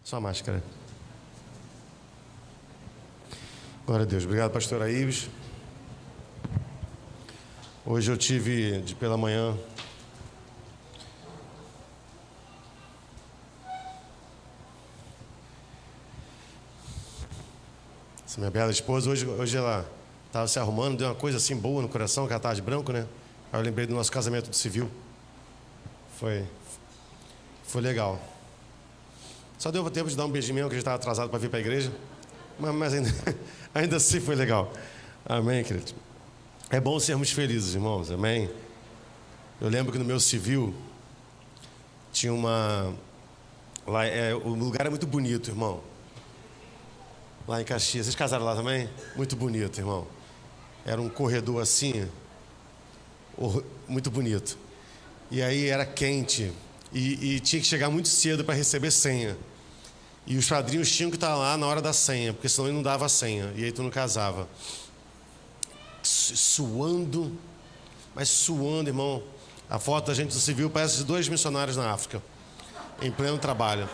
Só a máscara. Glória a Deus. Obrigado, pastor Ives. Hoje eu tive pela manhã essa minha bela esposa, hoje ela estava se arrumando, deu uma coisa assim boa no coração, que ela estava de branco, né? Aí eu lembrei do nosso casamento do civil. Foi legal. Só deu tempo de dar um beijinho mesmo, que a gente estava atrasado para vir para a igreja. Mas ainda assim foi legal. Amém, querido? É bom sermos felizes, irmãos. Amém? Eu lembro que no meu civil tinha uma... Lá, o lugar é muito bonito, irmão. Lá em Caxias. Vocês casaram lá também? Muito bonito, irmão. Era um corredor assim, muito bonito. E aí era quente. E tinha que chegar muito cedo para receber senha. E os padrinhos tinham que estar lá na hora da senha, porque senão ele não dava a senha. E aí tu não casava. Suando, mas suando, irmão. A foto da gente do civil parece de 2 missionários na África, em pleno trabalho.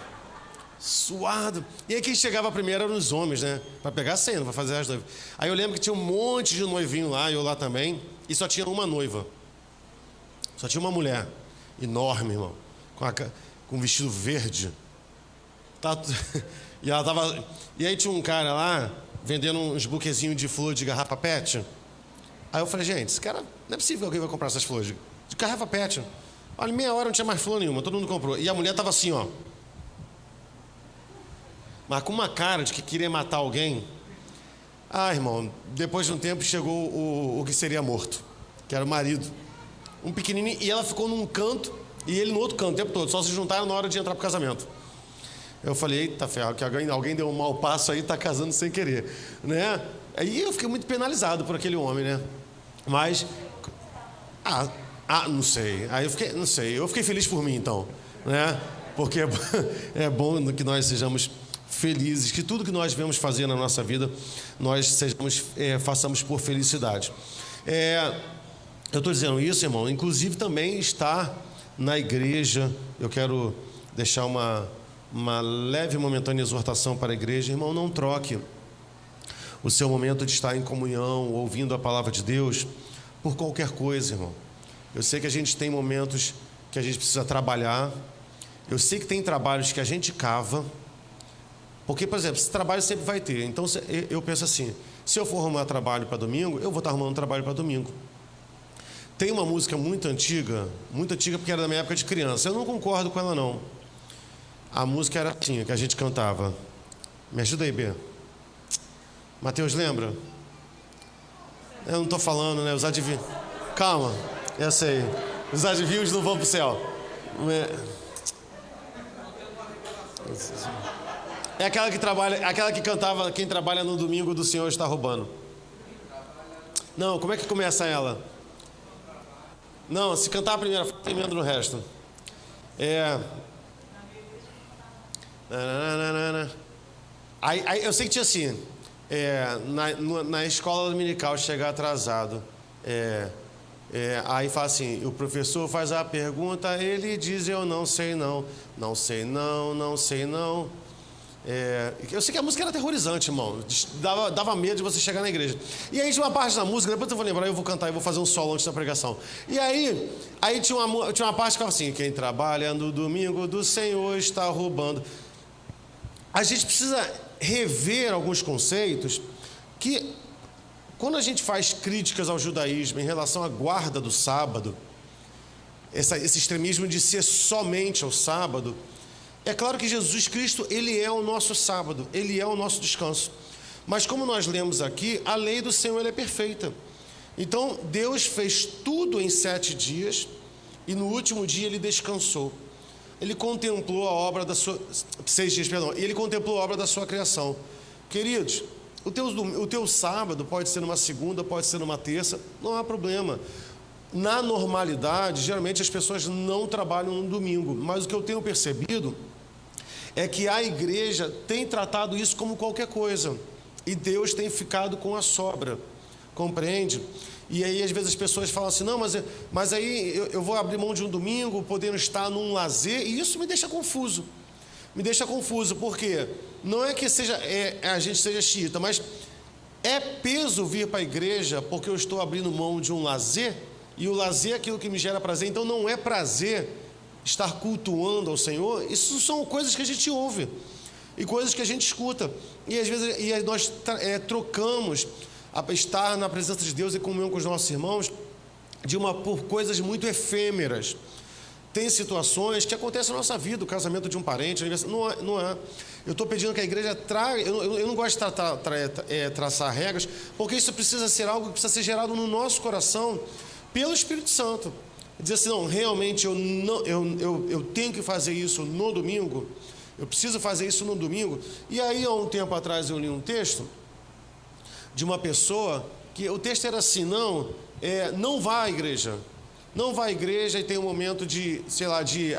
Suado. E aí quem chegava primeiro eram os homens, né? Para pegar a senha, para fazer as noivas. Aí eu lembro que tinha um monte de noivinho lá, eu lá também, e só tinha uma noiva. Só tinha uma mulher, enorme, irmão, com um vestido verde. E ela tava. E aí tinha um cara lá, vendendo uns buquezinhos de flor de garrafa PET. Aí eu falei, gente, esse cara, não é possível que alguém vai comprar essas flores de garrafa PET. Olha, meia hora não tinha mais flor nenhuma, todo mundo comprou. E a mulher tava assim, ó. Mas com uma cara de que queria matar alguém. Ah, irmão, depois de um tempo chegou o que seria morto, que era o marido. Um pequenininho, e ela ficou num canto e ele no outro canto o tempo todo. Só se juntaram na hora de entrar pro casamento. Eu falei, eita ferro, que alguém deu um mau passo aí, tá casando sem querer, né? Aí eu fiquei muito penalizado por aquele homem, né? Mas, não sei. Aí eu fiquei feliz por mim, então, né? Porque é bom que nós sejamos felizes, que tudo que nós vemos fazer na nossa vida, nós façamos por felicidade. Eu estou dizendo isso, irmão, inclusive também estar na igreja. Eu quero deixar uma leve e momentânea exortação para a igreja. Irmão, não troque o seu momento de estar em comunhão, ouvindo a palavra de Deus, por qualquer coisa, irmão. Eu sei que a gente tem momentos que a gente precisa trabalhar. Eu sei que tem trabalhos que a gente cava. Porque, por exemplo, esse trabalho sempre vai ter. Então, eu penso assim, se eu for arrumar trabalho para domingo, eu vou estar arrumando trabalho para domingo. Tem uma música muito antiga porque era da minha época de criança. Eu não concordo com ela, não. A música era assim, que a gente cantava. Me ajuda aí, B. Mateus, lembra? Eu não estou falando, né? Os adivinhos. Calma, eu sei. Os adivinhos não vão para o céu. É aquela que trabalha, aquela que cantava, quem trabalha no domingo do Senhor está roubando. Não, como é que começa ela? Não, se cantar a primeira, emenda no resto. Aí eu sei que tinha assim, na escola dominical chegar atrasado, aí fala assim, o professor faz a pergunta, ele diz eu não sei não, não sei não, não sei não. Eu sei que a música era aterrorizante, irmão, dava medo de você chegar na igreja. E aí tinha uma parte da música, depois eu vou lembrar, eu vou cantar e vou fazer um solo antes da pregação. E aí tinha uma parte que falava assim, quem trabalha no domingo do Senhor está roubando. A gente precisa rever alguns conceitos que, quando a gente faz críticas ao judaísmo em relação à guarda do sábado, esse extremismo de ser somente ao sábado, é claro que Jesus Cristo, Ele é o nosso sábado, Ele é o nosso descanso. Mas como nós lemos aqui, a lei do Senhor ela é perfeita. Então, Deus fez tudo em 7 dias e no último dia Ele descansou. Ele contemplou a obra da sua... 6 dias, perdão. Ele contemplou a obra da sua criação. Queridos, o teu sábado pode ser numa segunda, pode ser numa terça, não há problema. Na normalidade, geralmente as pessoas não trabalham no domingo. Mas o que eu tenho percebido é que a igreja tem tratado isso como qualquer coisa. E Deus tem ficado com a sobra. Compreende? E aí às vezes as pessoas falam assim, não, mas aí eu vou abrir mão de um domingo, podendo estar num lazer, e isso me deixa confuso. me deixa confuso, porque não é que a gente seja xiita, mas é peso vir para a igreja porque eu estou abrindo mão de um lazer, e o lazer é aquilo que me gera prazer, então não é prazer estar cultuando ao Senhor. Isso são coisas que a gente ouve e coisas que a gente escuta, e às vezes nós trocamos estar na presença de Deus e comunhão com os nossos irmãos por coisas muito efêmeras. Tem situações que acontecem na nossa vida, o casamento de um parente, não é. Eu estou pedindo que a igreja traga, eu não gosto de traçar regras, porque isso precisa ser algo que precisa ser gerado no nosso coração pelo Espírito Santo. Dizer assim, não, realmente eu tenho que fazer isso no domingo, eu preciso fazer isso no domingo. E aí, há um tempo atrás, eu li um texto de uma pessoa, que o texto era assim, não vá à igreja. Não vá à igreja e tenha um momento de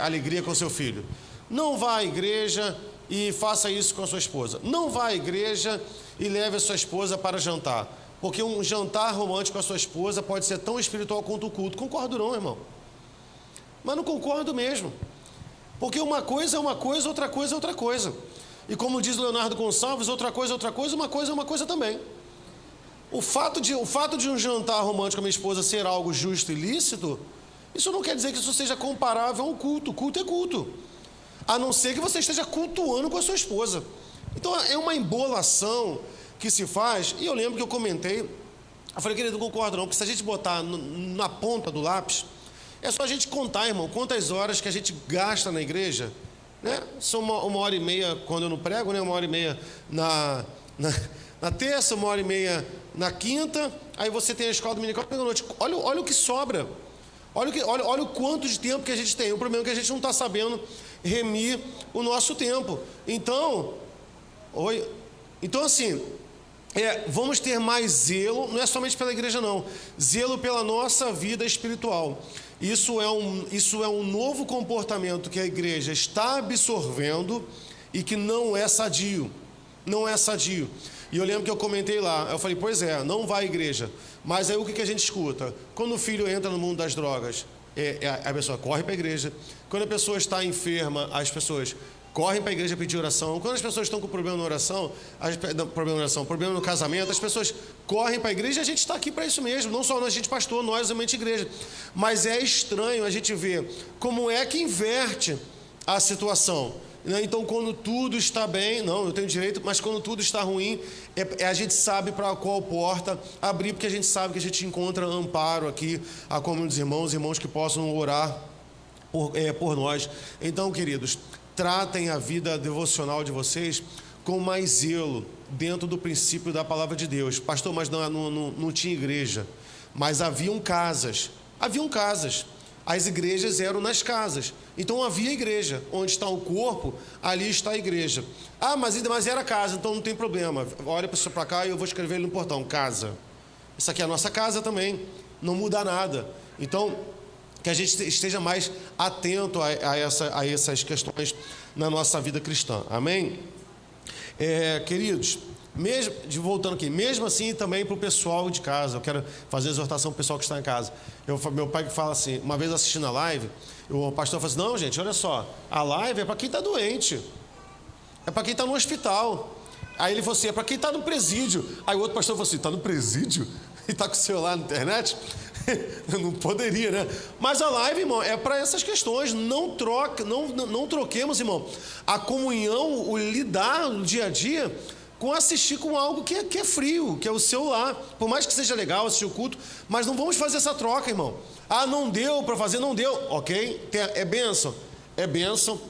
alegria com seu filho. Não vá à igreja e faça isso com a sua esposa. Não vá à igreja e leve a sua esposa para jantar. Porque um jantar romântico com a sua esposa pode ser tão espiritual quanto o culto. Concordo não, irmão? Mas não concordo mesmo. Porque uma coisa é uma coisa, outra coisa é outra coisa. E como diz Leonardo Gonçalves, outra coisa é outra coisa, uma coisa é uma coisa também. O fato de um jantar romântico com a minha esposa ser algo justo e lícito, isso não quer dizer que isso seja comparável ao culto. Culto é culto. A não ser que você esteja cultuando com a sua esposa. Então é uma embolação que se faz, e eu lembro que eu comentei, eu falei, querido, não concordo não, porque se a gente botar na ponta do lápis, é só a gente contar, irmão, quantas horas que a gente gasta na igreja, né? São uma hora e meia quando eu não prego, né? 1h30 na terça, 1h30 na quinta, aí você tem a escola dominical pela noite. Olha o que sobra. Olha o quanto de tempo que a gente tem. O problema é que a gente não está sabendo remir o nosso tempo. Então, assim, vamos ter mais zelo, não é somente pela igreja não, zelo pela nossa vida espiritual. Isso é um novo comportamento que a igreja está absorvendo e que não é sadio. Não é sadio. E eu lembro que eu comentei lá, eu falei, pois é, não vai à igreja. Mas aí o que a gente escuta? Quando o filho entra no mundo das drogas, a pessoa corre para a igreja. Quando a pessoa está enferma, as pessoas correm para a igreja pedir oração. Quando as pessoas estão com problema na oração, problema no casamento, as pessoas correm para a igreja, e a gente está aqui para isso mesmo. Não só nós, a gente pastor, nós, a mente igreja. Mas é estranho a gente ver como é que inverte a situação. Então, quando tudo está bem, não, eu tenho direito, mas quando tudo está ruim, a gente sabe para qual porta abrir, porque a gente sabe que a gente encontra amparo aqui, a comunhão dos irmãos que possam orar por nós. Então, queridos, tratem a vida devocional de vocês com mais zelo, dentro do princípio da palavra de Deus. Pastor, mas não tinha igreja, mas haviam casas. As igrejas eram nas casas. Então havia igreja. Onde está o corpo, ali está a igreja. Ah, mas era casa, então não tem problema. Olha para cá e eu vou escrever ali no portão, casa. Isso aqui é a nossa casa também. Não muda nada. Então, que a gente esteja mais atento a essas questões na nossa vida cristã. Amém? Queridos, voltando aqui, mesmo assim também para o pessoal de casa, eu quero fazer a exortação para o pessoal que está em casa. Meu pai que fala assim, uma vez assistindo a live, o pastor falou assim, não gente, olha só, a live é para quem está doente, é para quem está no hospital. Aí ele falou assim, é para quem está no presídio. Aí o outro pastor falou assim, está no presídio? E está com o celular na internet? Não poderia, né? Mas a live, irmão, é para essas questões. Não troquemos, irmão, a comunhão, o lidar no dia a dia com assistir com algo que é frio, que é o celular. Por mais que seja legal assistir o culto, mas não vamos fazer essa troca, irmão. Ah, não deu para fazer, não deu. Ok, é bênção. É bênção.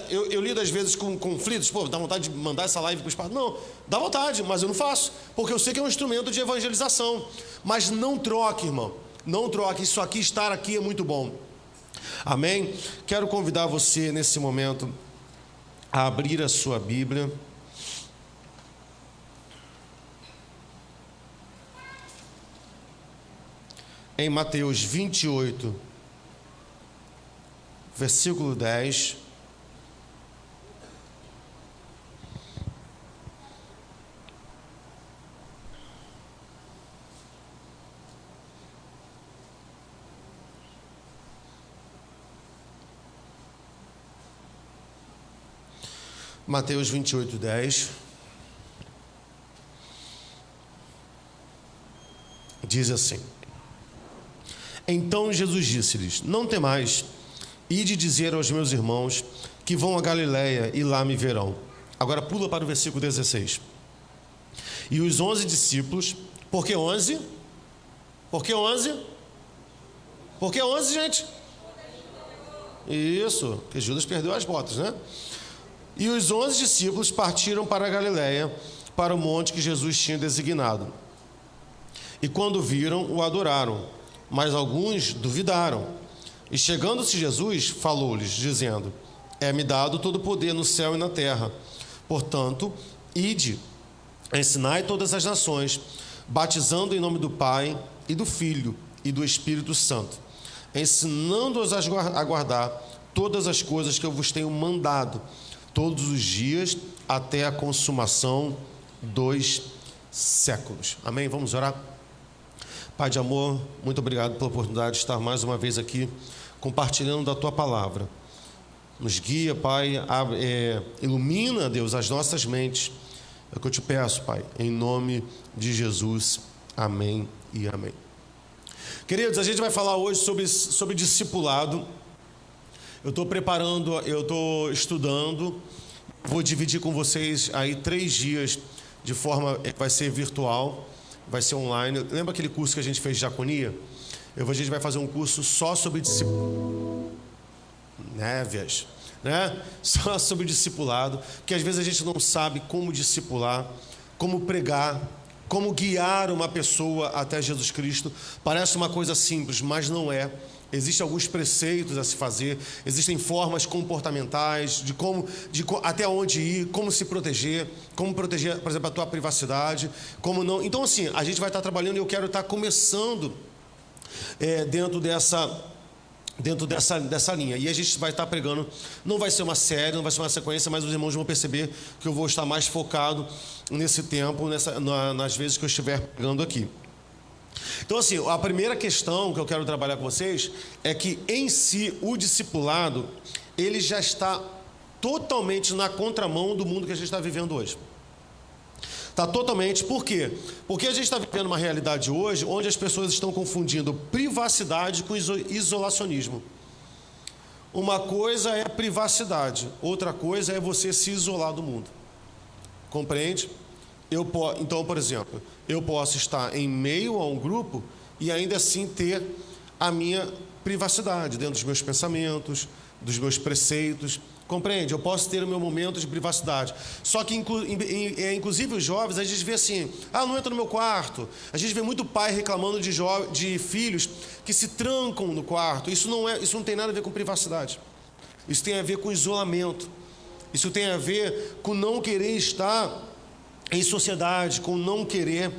Eu lido às vezes com conflitos, dá vontade de mandar essa live para o espaço. Não, dá vontade, mas eu não faço, porque eu sei que é um instrumento de evangelização. Mas não troque, irmão, não troque, isso aqui, estar aqui é muito bom. Amém? Quero convidar você nesse momento a abrir a sua Bíblia. Em Mateus 28, versículo 10. Mateus 28, 10. Diz assim: Então Jesus disse-lhes: Não temais, ide dizer aos meus irmãos que vão a Galiléia e lá me verão. Agora pula para o versículo 16. E os 11 discípulos, por que 11? Por que 11? Por que 11, gente? Isso, que Judas perdeu as botas, né? E os 11 discípulos partiram para a Galiléia, para o monte que Jesus tinha designado. E quando viram, o adoraram, mas alguns duvidaram. E chegando-se Jesus, falou-lhes, dizendo: É-me dado todo o poder no céu e na terra. Portanto, ide, ensinai todas as nações, batizando em nome do Pai, e do Filho, e do Espírito Santo, ensinando-os a guardar todas as coisas que eu vos tenho mandado, todos os dias, até a consumação dos séculos. Amém? Vamos orar? Pai de amor, muito obrigado pela oportunidade de estar mais uma vez aqui, compartilhando da Tua Palavra. Nos guia, Pai, ilumina, Deus, as nossas mentes. É o que eu te peço, Pai, em nome de Jesus. Amém e amém. Queridos, a gente vai falar hoje sobre discipulado. Eu estou preparando, eu estou estudando. Vou dividir com vocês aí 3 dias de forma, vai ser virtual, vai ser online. Lembra aquele curso que a gente fez de diaconia? A gente vai fazer um curso só sobre discipulado. Névias, né? Só sobre discipulado, porque às vezes a gente não sabe como discipular, como pregar, como guiar uma pessoa até Jesus Cristo. Parece uma coisa simples, mas não é. Existem alguns preceitos a se fazer, existem formas comportamentais até onde ir, como se proteger, como proteger, por exemplo, a tua privacidade, como não. Então, assim, a gente vai estar trabalhando e eu quero estar começando dentro dessa linha. E a gente vai estar pregando, não vai ser uma série, não vai ser uma sequência, mas os irmãos vão perceber que eu vou estar mais focado nesse tempo, nas vezes que eu estiver pregando aqui. Então, assim, a primeira questão que eu quero trabalhar com vocês é que, em si, o discipulado, ele já está totalmente na contramão do mundo que a gente está vivendo hoje. Está totalmente, por quê? Porque a gente está vivendo uma realidade hoje onde as pessoas estão confundindo privacidade com isolacionismo. Uma coisa é privacidade, outra coisa é você se isolar do mundo. Compreende? Então, por exemplo, eu posso estar em meio a um grupo e ainda assim ter a minha privacidade dentro dos meus pensamentos, dos meus preceitos. Compreende? Eu posso ter o meu momento de privacidade. Só que, inclusive, os jovens, a gente vê assim: não entra no meu quarto. A gente vê muito pai reclamando de filhos que se trancam no quarto. Isso não tem nada a ver com privacidade. Isso tem a ver com isolamento. Isso tem a ver com não querer estar em sociedade, com não querer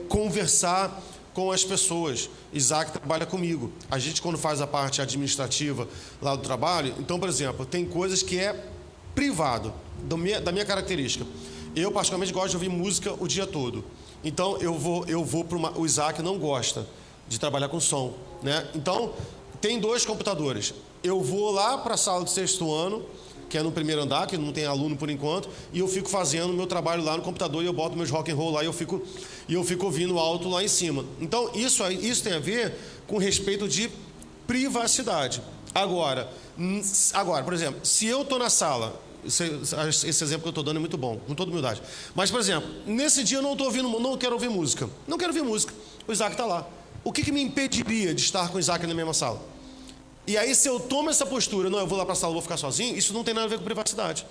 conversar com as pessoas. Isaac trabalha comigo. A gente, quando faz a parte administrativa lá do trabalho, então, por exemplo, tem coisas que é privado, da minha característica. Eu, particularmente, gosto de ouvir música o dia todo. Então, eu vou para o Isaac não gosta de trabalhar com som, né? Então, tem 2 computadores. Eu vou lá para a sala do 6º ano, que é no primeiro andar, que não tem aluno por enquanto, e eu fico fazendo meu trabalho lá no computador, e eu boto meus rock and roll lá, e eu fico ouvindo alto lá em cima. Então, isso tem a ver com respeito de privacidade. Agora, por exemplo, se eu estou na sala, esse exemplo que eu estou dando é muito bom, com toda humildade, mas, por exemplo, nesse dia eu não quero ouvir música, o Isaac está lá. O que me impediria de estar com o Isaac na mesma sala? E aí, se eu tomo essa postura, eu vou lá para a sala, vou ficar sozinho, isso não tem nada a ver com privacidade.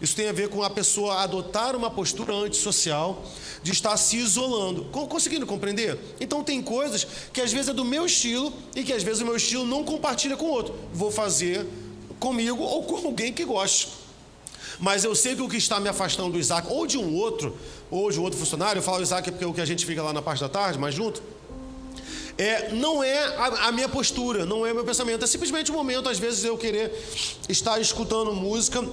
Isso tem a ver com a pessoa adotar uma postura antissocial, de estar se isolando. Conseguindo compreender? Então, tem coisas que às vezes é do meu estilo e que às vezes o meu estilo não compartilha com o outro. Vou fazer comigo ou com alguém que goste. Mas eu sei que o que está me afastando do Isaac, ou de um outro funcionário, eu falo Isaac porque é o que a gente fica lá na parte da tarde, mais junto, não é a minha postura, não é o meu pensamento, é simplesmente um momento, às vezes, eu querer estar escutando música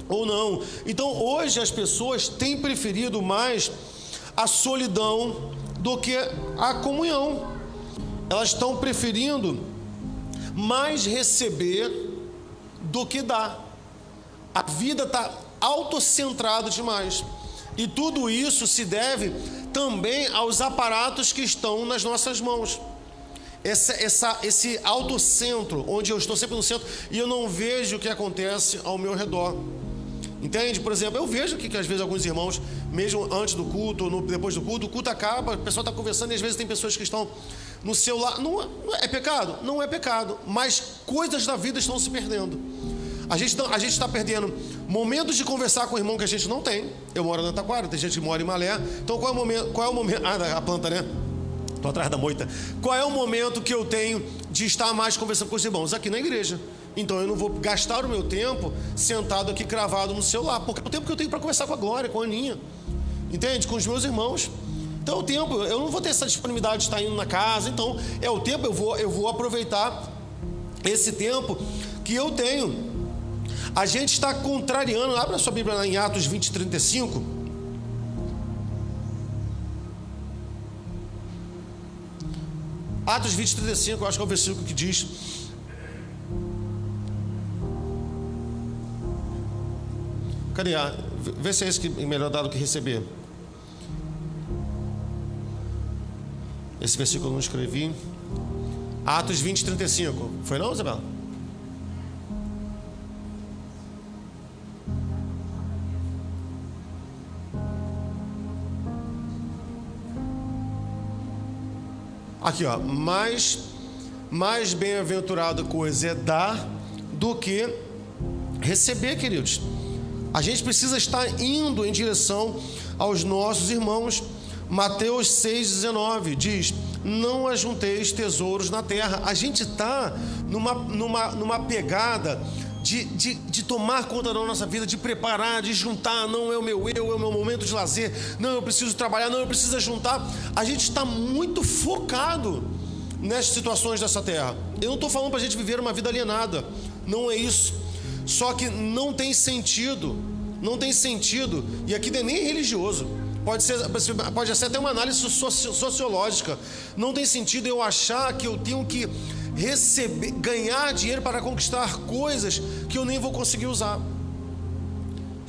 ou não. Então, hoje as pessoas têm preferido mais a solidão do que a comunhão. Elas estão preferindo mais receber do que dar. A vida está autocentrado demais. E tudo isso se deve também aos aparatos que estão nas nossas mãos. Esse autocentro, onde eu estou sempre no centro e eu não vejo o que acontece ao meu redor. Entende? Por exemplo, eu vejo que às vezes alguns irmãos, mesmo antes do culto ou depois do culto, o culto acaba, o pessoal está conversando e às vezes tem pessoas que estão no celular. Não é pecado? Não é pecado, mas coisas da vida estão se perdendo. A gente está perdendo momentos de conversar com o irmão que a gente não tem. Eu moro na Taquara, tem gente que mora em Malé. Então qual é o momento? Ah, a planta, né? Estou atrás da moita. Qual é o momento que eu tenho de estar mais conversando com os irmãos? Aqui na igreja. Então eu não vou gastar o meu tempo sentado aqui cravado no celular, porque é o tempo que eu tenho para conversar com a Glória, com a Aninha, entende? Com os meus irmãos. Então o tempo, eu não vou ter essa disponibilidade de estar indo na casa. Então é o tempo, eu vou aproveitar esse tempo que eu tenho. A gente está contrariando. Abra a sua Bíblia lá em Atos 20, 35. Atos 20, 35, eu acho que é o versículo que diz: cadê? Vê se é esse que é melhor dar do que receber. Esse versículo eu não escrevi. Atos 20, 35. Foi não, Isabela? Aqui, ó. Mais bem-aventurada coisa é dar do que receber, queridos. A gente precisa estar indo em direção aos nossos irmãos. Mateus 6,19 diz: não ajunteis tesouros na terra. A gente está numa pegada de tomar conta da nossa vida, de preparar, de juntar. Não é o meu é o meu momento de lazer. Não, eu preciso trabalhar. Não, eu preciso juntar. A gente está muito focado nessas situações dessa terra. Eu não estou falando para a gente viver uma vida alienada. Não é isso. Só que não tem sentido. Não tem sentido. E aqui não é nem religioso. Pode ser até uma análise sociológica. Não tem sentido eu achar que eu tenho que ganhar dinheiro para conquistar coisas que eu nem vou conseguir usar.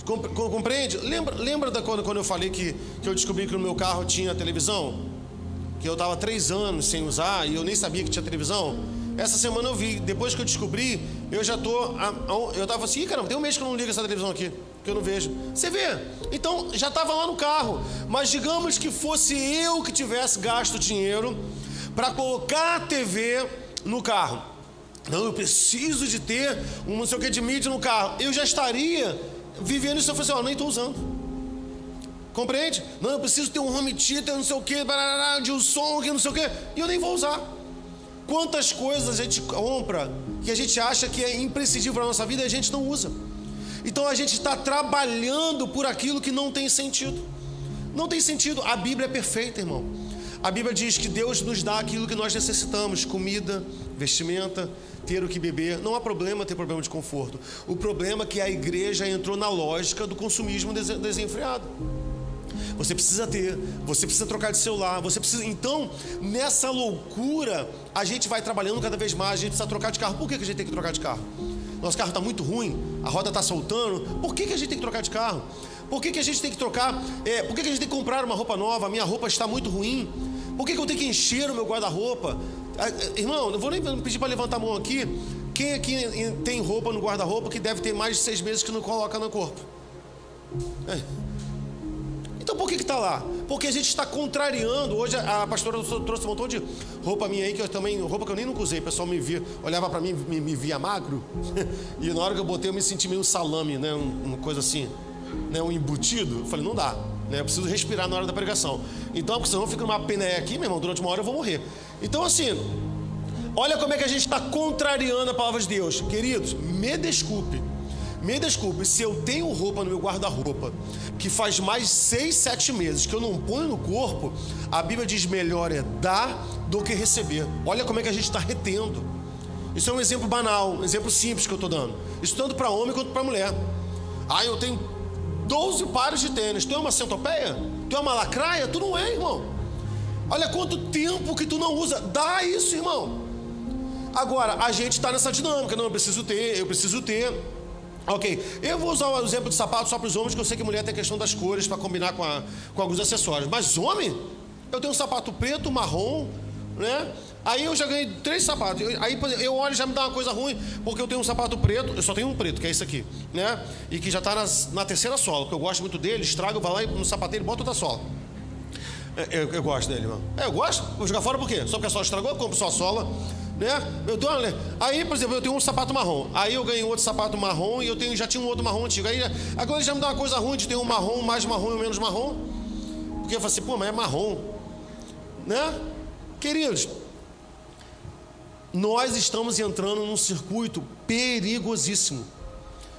Compreende? Lembra quando eu falei que eu descobri que no meu carro tinha televisão? Que eu estava 3 anos sem usar e eu nem sabia que tinha televisão? Essa semana eu vi. Depois que eu descobri, eu já eu estava assim: caramba, tem um mês que eu não ligo essa televisão aqui, que eu não vejo. Você vê? Então já estava lá no carro. Mas digamos que fosse eu que tivesse gasto dinheiro para colocar a TV no carro. Não, eu preciso de ter um não sei o que de mídia no carro. Eu já estaria vivendo isso. Eu falei assim: nem estou usando. Compreende? Não, eu preciso ter um home theater, não sei o que, de um som, não sei o que, e eu nem vou usar. Quantas coisas a gente compra que a gente acha que é imprescindível para a nossa vida e a gente não usa. Então a gente está trabalhando por aquilo que não tem sentido. Não tem sentido. A Bíblia é perfeita, irmão. A Bíblia diz que Deus nos dá aquilo que nós necessitamos: comida, vestimenta, ter o que beber. Não há problema ter problema de conforto. O problema é que a igreja entrou na lógica do consumismo desenfreado. Você precisa ter, você precisa trocar de celular, você precisa. Então, nessa loucura, a gente vai trabalhando cada vez mais. A gente precisa trocar de carro. Por que a gente tem que trocar de carro? Nosso carro está muito ruim, a roda está soltando. Por que a gente tem que trocar de carro? Por que a gente tem que trocar? Por que a gente tem que comprar uma roupa nova? A minha roupa está muito ruim. Por que eu tenho que encher o meu guarda-roupa? Irmão, não vou nem pedir para levantar a mão aqui. Quem aqui tem roupa no guarda-roupa que deve ter mais de 6 meses que não coloca no corpo? Então por que está lá? Porque a gente está contrariando. Hoje a pastora trouxe um montão de roupa minha aí, que eu também, roupa que eu nem nunca usei. O pessoal me via, olhava para mim, me via magro. E na hora que eu botei, eu me senti meio um salame, né? Uma coisa assim, né? Um embutido. Eu falei: não dá, né? Eu preciso respirar na hora da pregação. Então, porque senão fica uma peneia aqui, meu irmão, durante uma hora eu vou morrer. Então assim, olha como é que a gente está contrariando a palavra de Deus. Queridos, me desculpe se eu tenho roupa no meu guarda-roupa que faz mais de 6, 7 meses que eu não ponho no corpo. A Bíblia diz: melhor é dar do que receber. Olha como é que a gente está retendo. Isso é um exemplo banal, um exemplo simples que eu estou dando. Isso tanto para homem quanto para mulher. Eu tenho 12 pares de tênis. Tu é uma centopeia? Tu é uma lacraia? Tu não é, irmão. Olha quanto tempo que tu não usa. Dá isso, irmão. Agora, a gente está nessa dinâmica. Não, eu preciso ter. Ok, eu vou usar o exemplo de sapato só para os homens, que eu sei que mulher tem a questão das cores para combinar com alguns acessórios. Mas homem, eu tenho um sapato preto, marrom, né? Aí eu já ganhei 3 sapatos. Aí eu olho e já me dá uma coisa ruim, porque eu tenho um sapato preto, eu só tenho um preto, que é esse aqui, né? E que já está na terceira sola, porque eu gosto muito dele, estrago, vai lá e no sapateiro bota outra sola. Eu gosto dele, mano. Eu gosto, vou jogar fora por quê? Só porque a sola estragou, eu compro só a sola, né? Aí, por exemplo, eu tenho um sapato marrom. Aí eu ganhei outro sapato marrom e já tinha um outro marrom antigo. Aí agora já me dá uma coisa ruim de ter um marrom, mais marrom e um menos marrom. Porque eu falo assim, pô, mas é marrom, né? Queridos, nós estamos entrando num circuito perigosíssimo.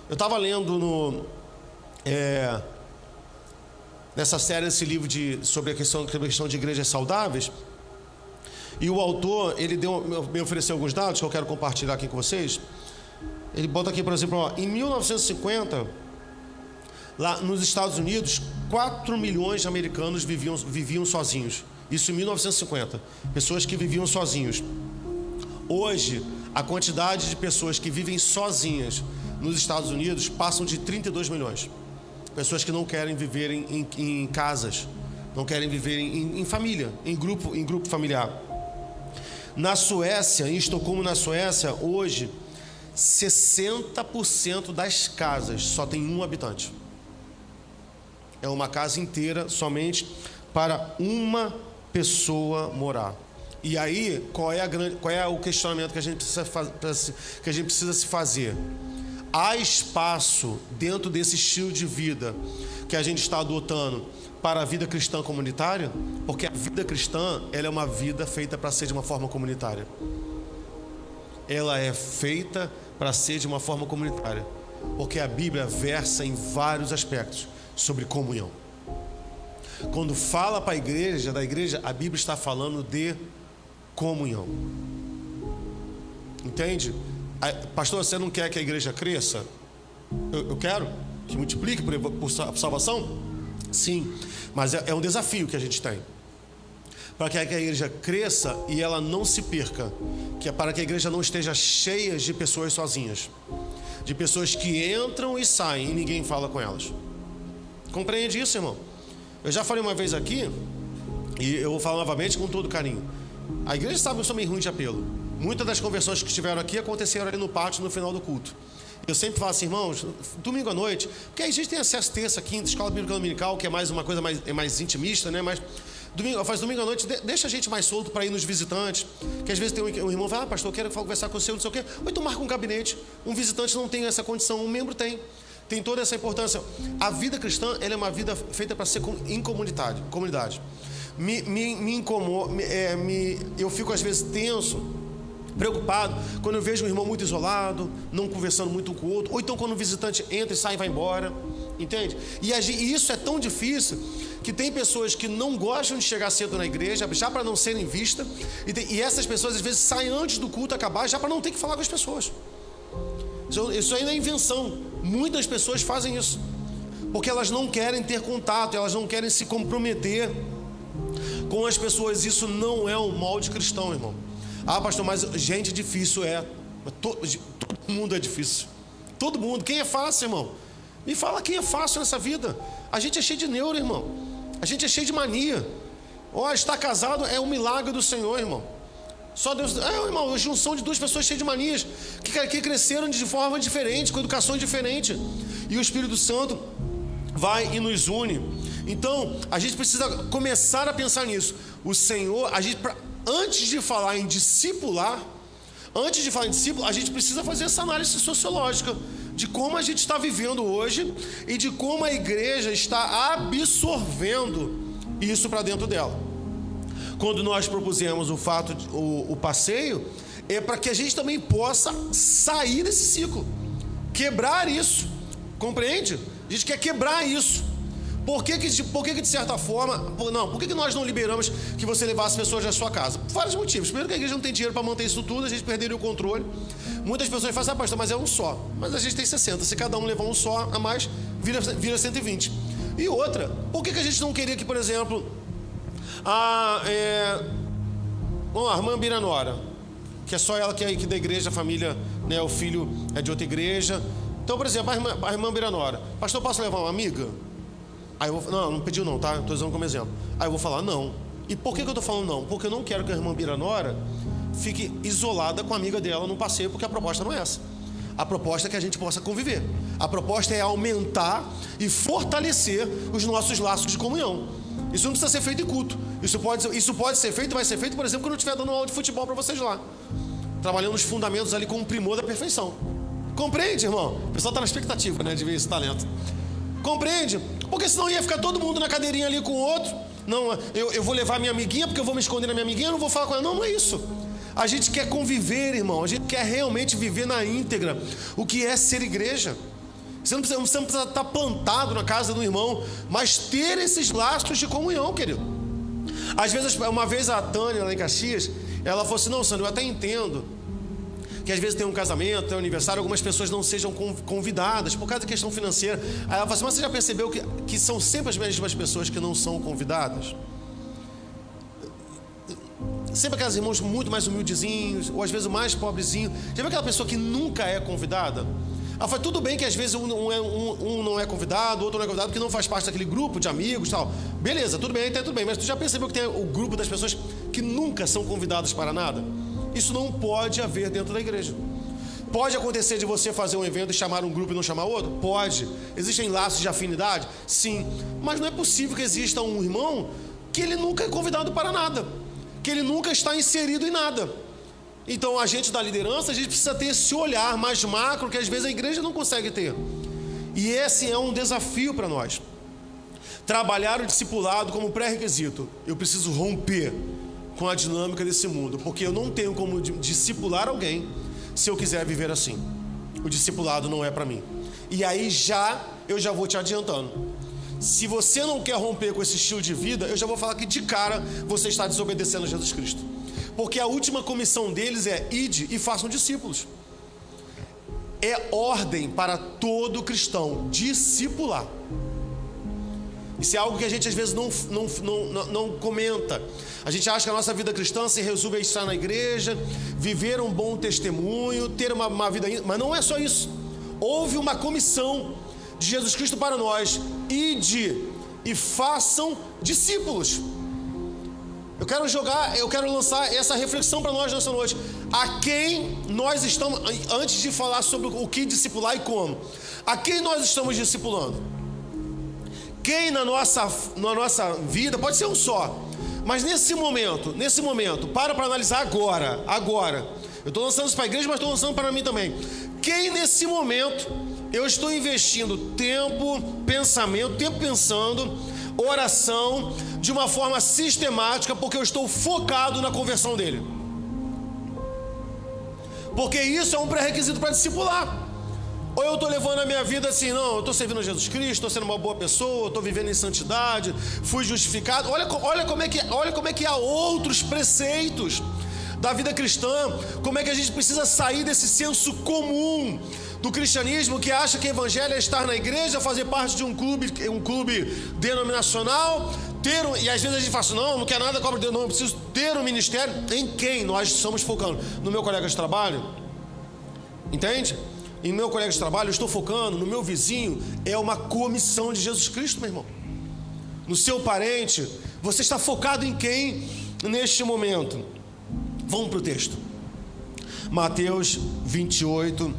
Eu estava lendo nessa série, esse livro sobre a questão de igrejas saudáveis, e o autor, ele me ofereceu alguns dados que eu quero compartilhar aqui com vocês. Ele bota aqui, por exemplo, ó, em 1950, lá nos Estados Unidos, 4 milhões de americanos viviam sozinhos. Isso em 1950, pessoas que viviam sozinhos. Hoje, a quantidade de pessoas que vivem sozinhas nos Estados Unidos passam de 32 milhões. Pessoas que não querem viver em casas, não querem viver em família, em grupo familiar. Na Suécia, em Estocolmo, na Suécia, hoje, 60% das casas só tem um habitante. É uma casa inteira somente para uma pessoa morar. E aí, qual é o questionamento que a gente precisa se fazer? Há espaço dentro desse estilo de vida que a gente está adotando para a vida cristã comunitária? Porque a vida cristã, ela é uma vida feita para ser de uma forma comunitária. Ela é feita para ser de uma forma comunitária. Porque a Bíblia versa em vários aspectos sobre comunhão. Quando fala para a igreja, a Bíblia está falando de comunhão. Entende? Pastor, você não quer que a igreja cresça? Eu quero que multiplique por salvação? Sim, mas é um desafio que a gente tem. Para que a igreja cresça e ela não se perca, que é para que a igreja não esteja cheia de pessoas sozinhas, de pessoas que entram e saem e ninguém fala com elas. Compreende isso, irmão? Eu já falei uma vez aqui, e eu vou falar novamente com todo carinho. A igreja sabe que eu sou meio ruim de apelo. Muitas das conversões que estiveram aqui aconteceram ali no pátio no final do culto. Eu sempre falo assim, irmãos, domingo à noite, porque aí a gente tem acesso terça, quinta, escola bíblica dominical, que é mais uma coisa mais intimista, né? Mas domingo à noite, deixa a gente mais solto para ir nos visitantes. Que às vezes tem um irmão que fala, pastor, eu quero conversar com o senhor, não sei o quê. Ou então marca um gabinete. Um visitante não tem essa condição, um membro tem. Tem toda essa importância. A vida cristã, ela é uma vida feita para ser em comunidade. Me incomoda, eu fico às vezes tenso, preocupado, quando eu vejo um irmão muito isolado, não conversando muito um com o outro, ou então quando o visitante entra e sai e vai embora, entende? E isso é tão difícil, que tem pessoas que não gostam de chegar cedo na igreja, já para não serem vistas, e essas pessoas às vezes saem antes do culto acabar, já para não ter que falar com as pessoas. Isso aí não é invenção, muitas pessoas fazem isso, porque elas não querem ter contato, elas não querem se comprometer com as pessoas. Isso não é um molde cristão, irmão. Ah, pastor, mas gente difícil todo mundo é difícil. Todo mundo. Quem é fácil, irmão? Me fala quem é fácil nessa vida. A gente é cheio de neuro, irmão. A gente é cheio de mania. Estar casado é um milagre do Senhor, irmão. Só Deus... irmão, a junção de duas pessoas cheias de manias, que cresceram de forma diferente, com educação diferente. E o Espírito Santo vai e nos une. Então, a gente precisa começar a pensar nisso. O Senhor, antes de falar em discipular, a gente precisa fazer essa análise sociológica de como a gente está vivendo hoje e de como a igreja está absorvendo isso para dentro dela. Quando nós propusemos o passeio, é para que a gente também possa sair desse ciclo, quebrar isso, compreende? A gente quer quebrar isso. Por que de certa forma... por que nós não liberamos que você levasse pessoas da sua casa? Por vários motivos. Primeiro, que a igreja não tem dinheiro para manter isso tudo, a gente perderia o controle. Muitas pessoas falam, pastor, mas é um só. Mas a gente tem 60. Se cada um levar um só a mais, vira 120. E outra, por que a gente não queria que, por exemplo, a irmã Biranora, que é só ela que é aqui da igreja, a família, né, o filho é de outra igreja, Então, por exemplo, a irmã Biranora, pastor, posso levar uma amiga? Aí eu vou, não pediu não, tá? Estou usando como exemplo. Aí eu vou falar não. E por que eu estou falando não? Porque eu não quero que a irmã Biranora fique isolada com a amiga dela no passeio, porque a proposta não é essa. A proposta é que a gente possa conviver. A proposta é aumentar e fortalecer os nossos laços de comunhão. Isso não precisa ser feito em culto. Isso pode ser feito, vai ser feito, por exemplo, quando eu estiver dando aula de futebol para vocês lá. Trabalhando os fundamentos ali com o primor da perfeição. Compreende, irmão? O pessoal está na expectativa, né, de ver esse talento. Compreende? Porque senão ia ficar todo mundo na cadeirinha ali com o outro. Não, eu vou levar minha amiguinha porque eu vou me esconder na minha amiguinha, eu não vou falar com ela. Não, não é isso. A gente quer conviver, irmão. A gente quer realmente viver na íntegra o que é ser igreja. Você não precisa estar plantado na casa do irmão, mas ter esses laços de comunhão, querido. Às vezes, uma vez a Tânia lá em Caxias, ela falou assim, não, Sandro, eu até entendo que às vezes tem um casamento, tem um aniversário, algumas pessoas não sejam convidadas por causa da questão financeira. Aí ela falou assim, mas você já percebeu que são sempre as mesmas pessoas que não são convidadas? Sempre aquelas irmãos muito mais humildezinhos, ou às vezes o mais pobrezinho. Já viu aquela pessoa que nunca é convidada? Ela falou, tudo bem que às vezes um não é convidado, outro não é convidado, porque não faz parte daquele grupo de amigos e tal. Beleza, tudo bem, até tudo bem. Mas tu já percebeu que tem o grupo das pessoas que nunca são convidadas para nada? Isso não pode haver dentro da igreja. Pode acontecer de você fazer um evento e chamar um grupo e não chamar outro? Pode. Existem laços de afinidade? Sim. Mas não é possível que exista um irmão que ele nunca é convidado para nada, que ele nunca está inserido em nada. Então a gente da liderança, a gente precisa ter esse olhar mais macro que às vezes a igreja não consegue ter. E esse é um desafio para nós. Trabalhar o discipulado como pré-requisito. Eu preciso romper com a dinâmica desse mundo, porque eu não tenho como discipular alguém se eu quiser viver assim. O discipulado não é para mim. E aí eu já vou te adiantando. Se você não quer romper com esse estilo de vida, eu já vou falar que de cara você está desobedecendo a Jesus Cristo. Porque a última comissão deles é ide e façam discípulos. É ordem para todo cristão discipular. Isso é algo que a gente às vezes não comenta. A gente acha que a nossa vida cristã se resume a estar na igreja, viver um bom testemunho, ter uma vida... Mas não é só isso. Houve uma comissão de Jesus Cristo para nós. Ide e façam discípulos. Eu quero lançar essa reflexão para nós nessa noite. A quem nós estamos, antes de falar sobre o que discipular e como, a quem nós estamos discipulando? Quem na nossa vida, pode ser um só, mas nesse momento, para analisar agora. Eu estou lançando isso para a igreja, mas estou lançando para mim também. Quem nesse momento eu estou investindo tempo pensando, oração, de uma forma sistemática, porque eu estou focado na conversão dele. Porque isso é um pré-requisito para discipular. Ou eu estou levando a minha vida assim, não, eu estou servindo a Jesus Cristo, estou sendo uma boa pessoa, estou vivendo em santidade, fui justificado. Olha como é que há outros preceitos da vida cristã, como é que a gente precisa sair desse senso comum do cristianismo que acha que evangelho é estar na igreja, fazer parte de um clube denominacional, e às vezes a gente fala assim, não quer nada, cobra Deus, não, eu preciso ter um ministério. Em quem nós estamos focando? No meu colega de trabalho? Entende? E no meu colega de trabalho eu estou focando, no meu vizinho, é uma comissão de Jesus Cristo, meu irmão. No seu parente, você está focado em quem neste momento? Vamos para o texto. Mateus 28,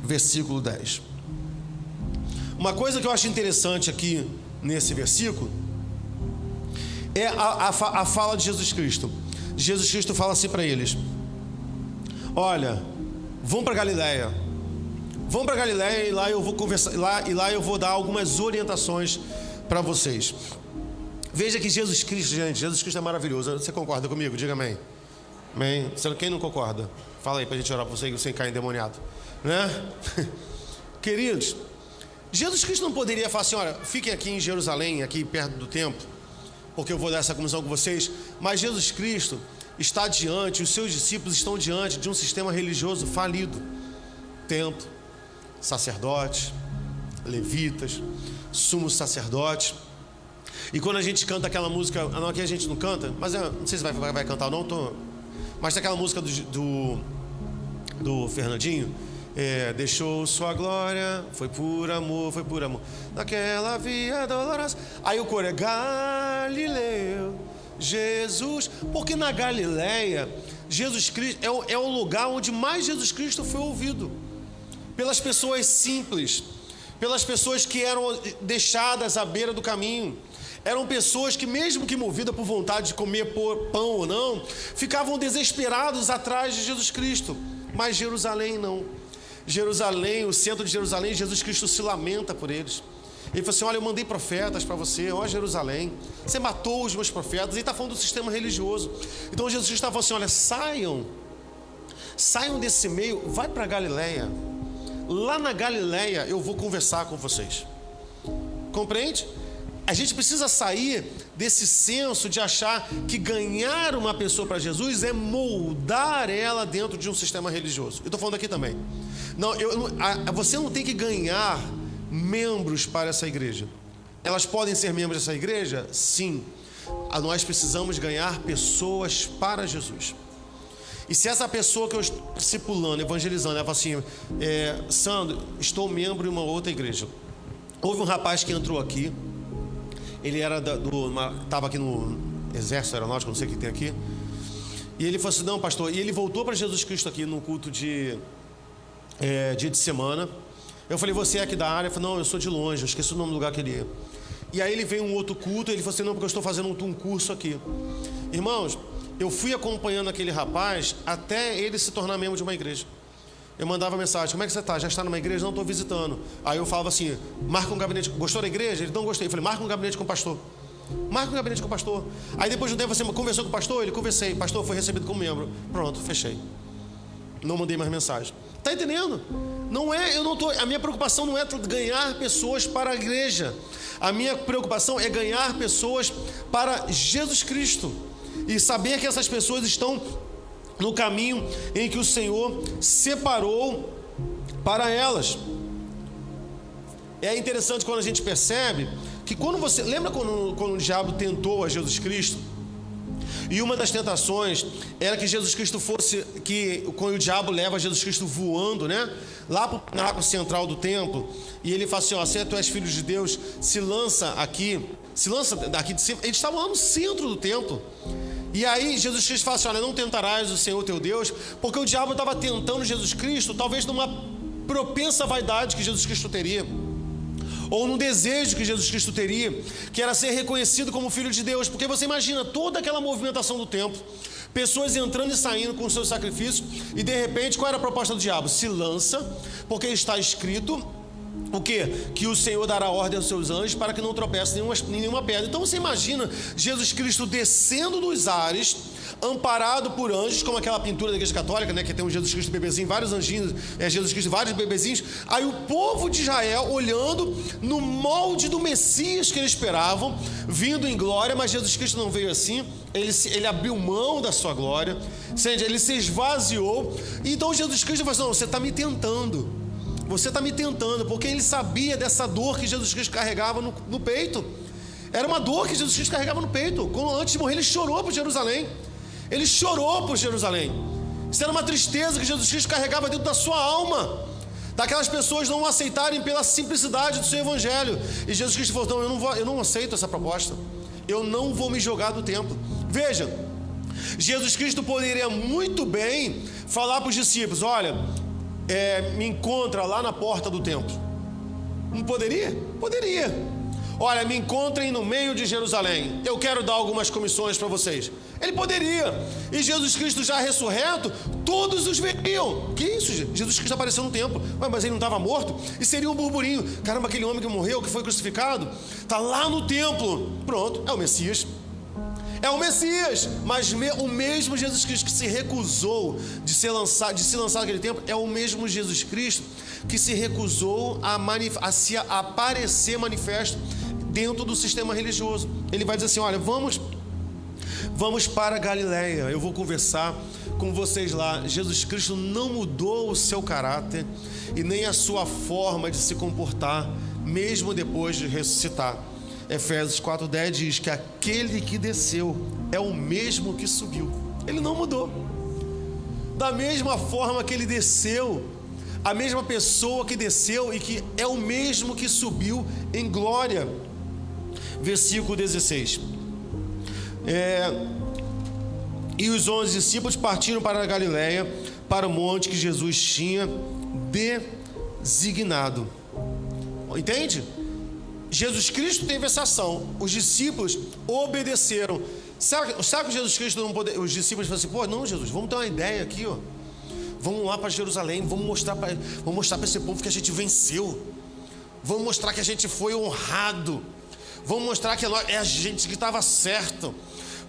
versículo 10. Uma coisa que eu acho interessante aqui nesse versículo é a fala de Jesus Cristo. Jesus Cristo fala assim para eles: olha, vão para Galileia e lá eu vou conversar, e lá eu vou dar algumas orientações para vocês. Veja que Jesus Cristo é maravilhoso. Você concorda comigo? Diga amém. Amém. Quem não concorda? Fala aí para a gente orar para você, sem cair endemoniado, né? Queridos, Jesus Cristo não poderia falar assim, olha, fiquem aqui em Jerusalém, aqui perto do templo, porque eu vou dar essa comissão com vocês. Mas Jesus Cristo está diante, os seus discípulos estão diante de um sistema religioso falido. Templo, sacerdotes, levitas, sumos sacerdotes. E quando a gente canta aquela música, não, aqui a gente não canta, mas não sei se vai cantar ou não, mas tem aquela música do Fernandinho, Deixou sua glória, foi por amor, naquela via dolorosa. Aí o coro é Galileu, Jesus, porque na Galileia, Jesus Cristo é o lugar onde mais Jesus Cristo foi ouvido, pelas pessoas simples, pelas pessoas que eram deixadas à beira do caminho. Eram pessoas que, mesmo que movidas por vontade de comer pão ou não, ficavam desesperados atrás de Jesus Cristo. Mas Jerusalém não. Jerusalém, o centro de Jerusalém, Jesus Cristo se lamenta por eles. Ele falou assim: olha, eu mandei profetas para você, ó Jerusalém, você matou os meus profetas. Ele está falando do sistema religioso. Então Jesus Cristo estava assim: olha, saiam desse meio, vai para Galileia. Lá na Galileia eu vou conversar com vocês. Compreende? A gente precisa sair desse senso de achar que ganhar uma pessoa para Jesus é moldar ela dentro de um sistema religioso. Eu estou falando aqui também. Não, você não tem que ganhar membros para essa igreja. Elas podem ser membros dessa igreja? Sim. Nós precisamos ganhar pessoas para Jesus. E se essa pessoa que eu estou discipulando, evangelizando, ela fala assim: Sandro, estou membro de uma outra igreja. Houve um rapaz que entrou aqui. Ele estava aqui no Exército Aeronáutico, não sei o que tem aqui. E ele falou assim: não, pastor. E ele voltou para Jesus Cristo aqui no culto de dia de semana. Eu falei: você é aqui da área? Ele falou: não, eu sou de longe, eu esqueci o nome do lugar que ele ia. E aí ele veio um outro culto, ele falou assim: não, porque eu estou fazendo um curso aqui. Irmãos, eu fui acompanhando aquele rapaz até ele se tornar membro de uma igreja. Eu mandava mensagem: como é que você está? Já está numa igreja? Não, estou visitando. Aí eu falava assim: marca um gabinete. Gostou da igreja? Ele: não gostei. Eu falei: marca um gabinete com o pastor. Marca um gabinete com o pastor. Aí depois de um tempo você conversou com o pastor? Ele: conversei. Pastor, foi recebido como membro. Pronto, fechei. Não mandei mais mensagem. Está entendendo? A minha preocupação não é ganhar pessoas para a igreja. A minha preocupação é ganhar pessoas para Jesus Cristo. E saber que essas pessoas estão no caminho em que o Senhor separou para elas. É interessante quando a gente percebe que quando você... Lembra quando o diabo tentou a Jesus Cristo? E uma das tentações era que Jesus Cristo fosse... quando o diabo leva Jesus Cristo voando, né? Lá para o pináculo central do templo. E ele fala assim: ó, se tu és filho de Deus, se lança aqui. Se lança daqui de cima. Eles estavam lá no centro do templo. E aí Jesus Cristo fala assim: olha, não tentarás o Senhor teu Deus, porque o diabo estava tentando Jesus Cristo, talvez numa propensa vaidade que Jesus Cristo teria, ou num desejo que Jesus Cristo teria, que era ser reconhecido como filho de Deus. Porque você imagina toda aquela movimentação do templo, pessoas entrando e saindo com os seus sacrifícios, e de repente qual era a proposta do diabo? Se lança, porque está escrito o quê? Que o Senhor dará ordem aos seus anjos para que não tropece nenhuma pedra. Então você imagina Jesus Cristo descendo dos ares, amparado por anjos, como aquela pintura da igreja católica, né? Que tem um Jesus Cristo bebezinho, vários anjinhos, Jesus Cristo, vários bebezinhos. Aí o povo de Israel olhando no molde do Messias que eles esperavam, vindo em glória, mas Jesus Cristo não veio assim. Ele abriu mão da sua glória, ele se esvaziou. Então Jesus Cristo falou assim: não, você está me tentando. Você está me tentando, porque ele sabia dessa dor que Jesus Cristo carregava no peito. Era uma dor que Jesus Cristo carregava no peito. Quando antes de morrer, ele chorou por Jerusalém. Ele chorou por Jerusalém. Isso era uma tristeza que Jesus Cristo carregava dentro da sua alma, daquelas pessoas não o aceitarem pela simplicidade do seu evangelho. E Jesus Cristo falou: não, eu não aceito essa proposta. Eu não vou me jogar do templo. Veja, Jesus Cristo poderia muito bem falar para os discípulos: olha, me encontra lá na porta do templo. Não poderia? Poderia. Olha, me encontrem no meio de Jerusalém, eu quero dar algumas comissões para vocês. Ele poderia. E Jesus Cristo já ressurreto, todos os veriam. Que isso? Jesus Cristo apareceu no templo. Mas ele não estava morto? E seria um burburinho: caramba, aquele homem que morreu, que foi crucificado, está lá no templo. Pronto, é o Messias. É o Messias. Mas o mesmo Jesus Cristo que se recusou de se lançar naquele tempo, é o mesmo Jesus Cristo que se recusou a se aparecer manifesto dentro do sistema religioso. Ele vai dizer assim: olha, vamos para Galileia, eu vou conversar com vocês lá. Jesus Cristo não mudou o seu caráter e nem a sua forma de se comportar, mesmo depois de ressuscitar. Efésios 4:10 diz que aquele que desceu é o mesmo que subiu. Ele não mudou. Da mesma forma que ele desceu, a mesma pessoa que desceu e que é o mesmo que subiu em glória. Versículo 16. E os 11 discípulos partiram para a Galileia, para o monte que Jesus tinha designado. Entende? Jesus Cristo teve essa ação, os discípulos obedeceram. Sabe que Jesus Cristo não poderia? Os discípulos falaram assim: pô, não, Jesus, vamos ter uma ideia aqui, ó. Vamos lá para Jerusalém, vamos mostrar para esse povo que a gente venceu. Vamos mostrar que a gente foi honrado. Vamos mostrar que é a gente que estava certo.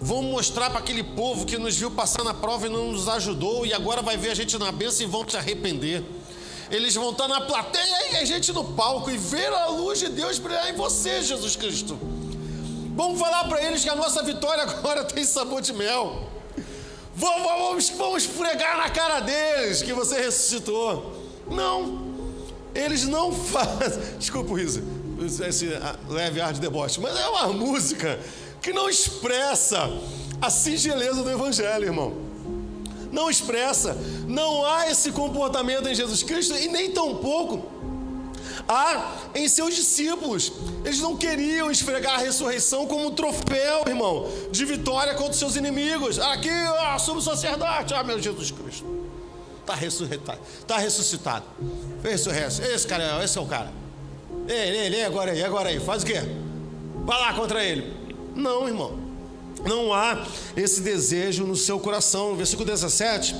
Vamos mostrar para aquele povo que nos viu passar na prova e não nos ajudou, e agora vai ver a gente na bênção e vão se arrepender. Eles vão estar na plateia e a gente no palco e ver a luz de Deus brilhar em você, Jesus Cristo. Vamos falar para eles que a nossa vitória agora tem sabor de mel. Vamos pregar na cara deles que você ressuscitou. Não, eles não fazem. Desculpa o riso, esse leve ar de deboche, mas é uma música que não expressa a singeleza do Evangelho, irmão. Não expressa. Não há esse comportamento em Jesus Cristo e nem tampouco há em seus discípulos. Eles não queriam esfregar a ressurreição como um troféu, irmão, de vitória contra os seus inimigos. Aqui, sumo sacerdote, meu Jesus Cristo está ressuscitado. Esse cara, esse é o cara. Ele, agora aí, faz o quê? Vai lá contra ele. Não, irmão. Não há esse desejo no seu coração. No versículo 17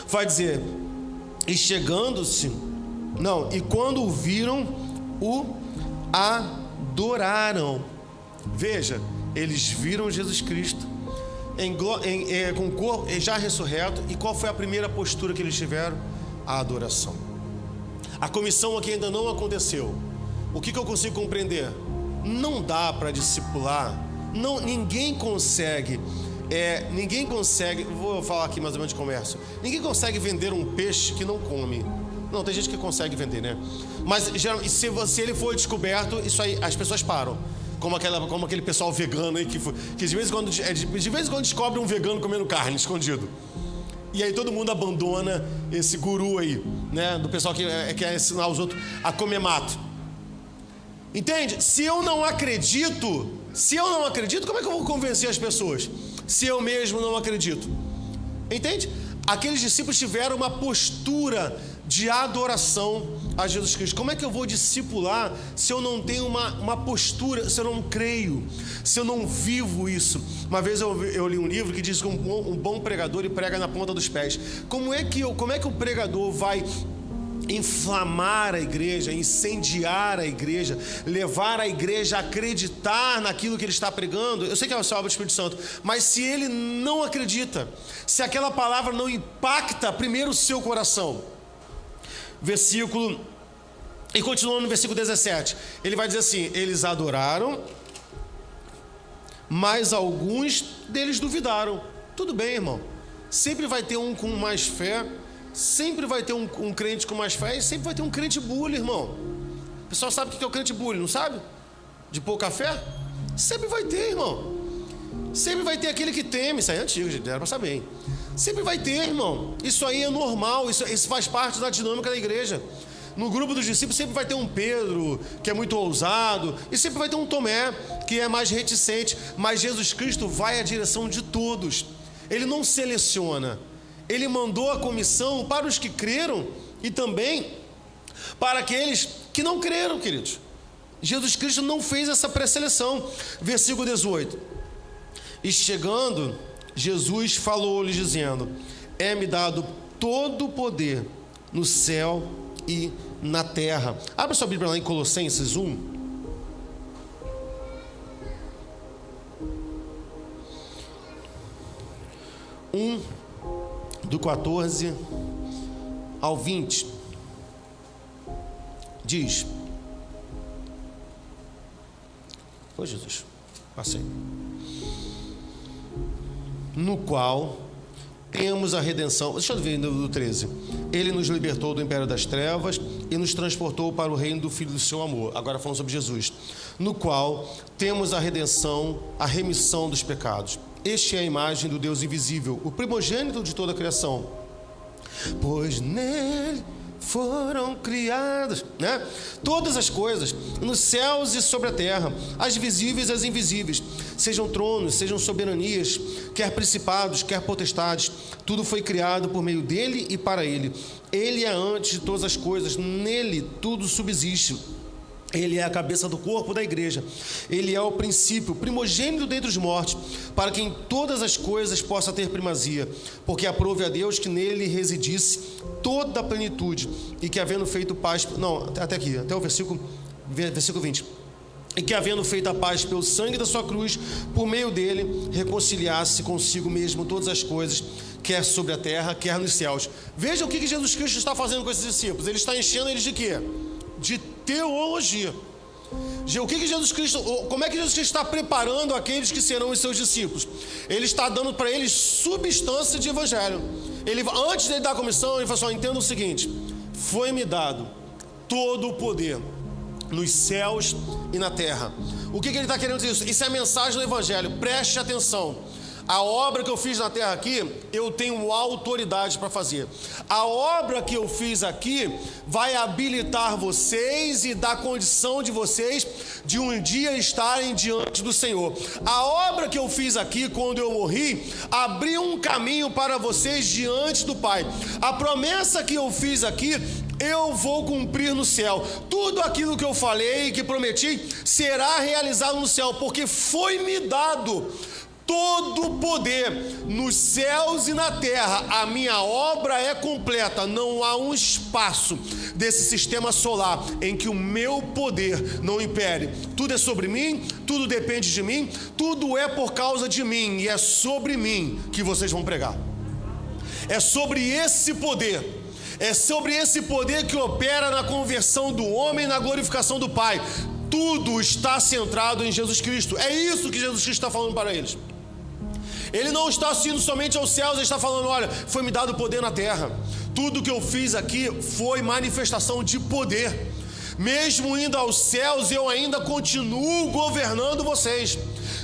vai dizer: e chegando-se, e quando o viram, o adoraram. Veja, eles viram Jesus Cristo com o corpo já ressurreto. E qual foi a primeira postura que eles tiveram? A adoração. A comissão aqui ainda não aconteceu. O que eu consigo compreender? Não dá para discipular. Ninguém consegue, vou falar aqui mais ou menos de comércio. Ninguém consegue vender um peixe que não come. Não, tem gente que consegue vender, né? Mas se ele for descoberto, isso aí as pessoas param. Como aquele pessoal vegano aí que de vez em quando descobre um vegano comendo carne escondido. E aí todo mundo abandona esse guru aí, né? Do pessoal que quer ensinar os outros a comer mato. Entende? Se eu não acredito, como é que eu vou convencer as pessoas? Se eu mesmo não acredito. Entende? Aqueles discípulos tiveram uma postura de adoração a Jesus Cristo. Como é que eu vou discipular se eu não tenho uma postura, se eu não creio, se eu não vivo isso? Uma vez eu li um livro que diz que um bom pregador ele prega na ponta dos pés. Como é que o pregador vai inflamar a igreja, incendiar a igreja, levar a igreja a acreditar naquilo que ele está pregando? Eu sei que é a obra do Espírito Santo, mas se ele não acredita, se aquela palavra não impacta primeiro o seu coração. E continuando no versículo 17, ele vai dizer assim: eles adoraram, mas alguns deles duvidaram. Tudo bem, irmão, sempre vai ter um com mais fé. Sempre vai ter um crente com mais fé e sempre vai ter um crente bully, irmão. O pessoal sabe o que é o crente bully, não sabe? De pouca fé? Sempre vai ter, irmão. Sempre vai ter aquele que teme. Isso aí é antigo, gente, era para saber, hein? Sempre vai ter, irmão. Isso aí é normal, isso faz parte da dinâmica da igreja. No grupo dos discípulos sempre vai ter um Pedro, que é muito ousado, e sempre vai ter um Tomé, que é mais reticente. Mas Jesus Cristo vai à direção de todos. Ele não seleciona. Ele mandou a comissão para os que creram e também para aqueles que não creram, queridos. Jesus Cristo não fez essa pré-seleção. Versículo 18. E chegando, Jesus falou-lhes dizendo: é-me dado todo o poder no céu e na terra. Abra sua Bíblia lá em Colossenses 1. Do 14 ao 20, diz: Ô Jesus, passei. No qual temos a redenção. Deixa eu ver no 13. Ele nos libertou do império das trevas e nos transportou para o reino do Filho do seu amor. Agora falando sobre Jesus. No qual temos a redenção, a remissão dos pecados. Este é a imagem do Deus invisível, o primogênito de toda a criação. Pois nele foram criadas, né? Todas as coisas, nos céus e sobre a terra, as visíveis e as invisíveis, sejam tronos, sejam soberanias, quer principados, quer potestades, tudo foi criado por meio dele e para ele. Ele é antes de todas as coisas, nele tudo subsiste. Ele é a cabeça do corpo da igreja. Ele é o princípio, primogênito dentre os mortos, para que em todas as coisas possa ter primazia, porque aprove a Deus que nele residisse toda a plenitude, e que havendo feito paz... Não, até aqui, até o versículo 20. E que havendo feito a paz pelo sangue da sua cruz, por meio dele, reconciliasse consigo mesmo todas as coisas, quer sobre a terra, quer nos céus. Veja o que Jesus Cristo está fazendo com esses discípulos. Ele está enchendo eles de quê? De teologia. O que Jesus Cristo, como é que Jesus Cristo está preparando aqueles que serão os seus discípulos? Ele está dando para eles substância de evangelho. Antes de ele dar a comissão, ele falou assim: entenda o seguinte: foi-me dado todo o poder nos céus e na terra. O que ele está querendo dizer? Isso é a mensagem do evangelho. Preste atenção. A obra que eu fiz na terra aqui, eu tenho autoridade para fazer. A obra que eu fiz aqui vai habilitar vocês e dar condição de vocês de um dia estarem diante do Senhor. A obra que eu fiz aqui, quando eu morri, abriu um caminho para vocês diante do Pai. A promessa que eu fiz aqui, eu vou cumprir no céu. Tudo aquilo que eu falei e que prometi será realizado no céu, porque foi-me dado todo o poder nos céus e na terra. A minha obra é completa. Não há um espaço desse sistema solar em que o meu poder não impere. Tudo é sobre mim, tudo depende de mim, tudo é por causa de mim, e é sobre mim que vocês vão pregar. É sobre esse poder. É sobre esse poder que opera na conversão do homem e na glorificação do Pai. Tudo está centrado em Jesus Cristo. É isso que Jesus Cristo está falando para eles. Ele não está indo somente aos céus, ele está falando: olha, foi-me dado poder na terra. Tudo que eu fiz aqui foi manifestação de poder. Mesmo indo aos céus, eu ainda continuo governando vocês.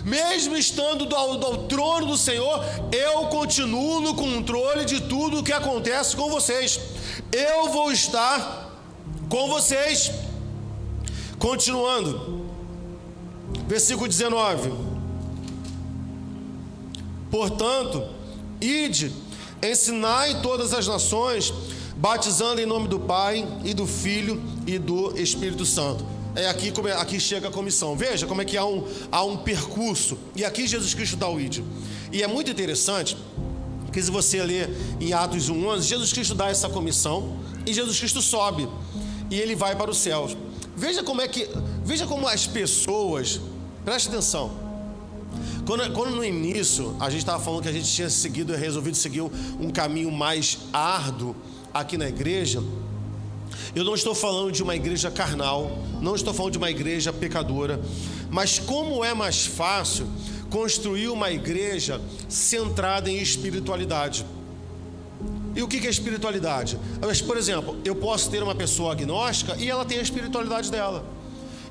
Mesmo estando do trono do Senhor, eu continuo no controle de tudo o que acontece com vocês. Eu vou estar com vocês. Continuando, versículo 19. Portanto, ide, ensinai todas as nações, batizando em nome do Pai e do Filho e do Espírito Santo. Aqui chega a comissão. Veja como é que há um percurso. E aqui Jesus Cristo dá o ide. E é muito interessante, porque se você ler em Atos 1:11, Jesus Cristo dá essa comissão e Jesus Cristo sobe e ele vai para os céus. Veja como as pessoas, preste atenção. Quando no início a gente estava falando que a gente tinha resolvido seguir um caminho mais árduo aqui na igreja, eu não estou falando de uma igreja carnal, não estou falando de uma igreja pecadora, mas como é mais fácil construir uma igreja centrada em espiritualidade. E o que é espiritualidade? Por exemplo, eu posso ter uma pessoa agnóstica e ela tem a espiritualidade dela.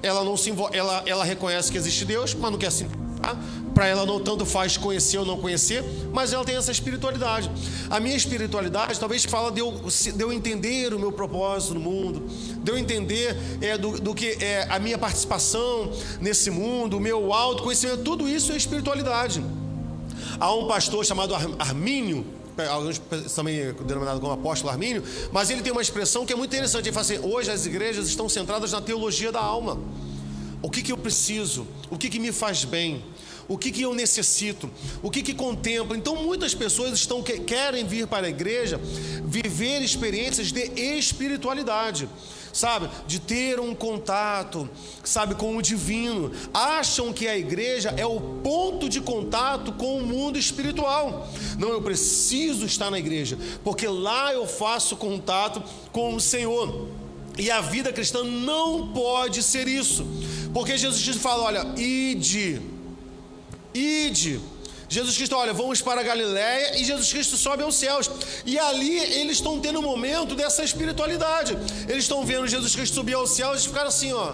Ela reconhece que existe Deus, mas não quer se importar. Para ela não tanto faz conhecer ou não conhecer, mas ela tem essa espiritualidade. A minha espiritualidade talvez fala de eu entender o meu propósito no mundo, de eu entender do que é a minha participação nesse mundo, o meu autoconhecimento. Tudo isso é espiritualidade. Há um pastor chamado Armínio, alguns também denominado como apóstolo Armínio, mas ele tem uma expressão que é muito interessante. Ele fala assim: hoje as igrejas estão centradas na teologia da alma. O que eu preciso? O que me faz bem? O que eu necessito? O que contempla? Então muitas pessoas querem vir para a igreja viver experiências de espiritualidade, sabe? De ter um contato, sabe, com o divino. Acham que a igreja é o ponto de contato com o mundo espiritual. Não, eu preciso estar na igreja, porque lá eu faço contato com o Senhor. E a vida cristã não pode ser isso, porque Jesus Cristo fala: olha, ide. Jesus Cristo, olha, vamos para a Galileia, e Jesus Cristo sobe aos céus. E ali eles estão tendo um momento dessa espiritualidade. Eles estão vendo Jesus Cristo subir aos céus e ficaram assim, ó.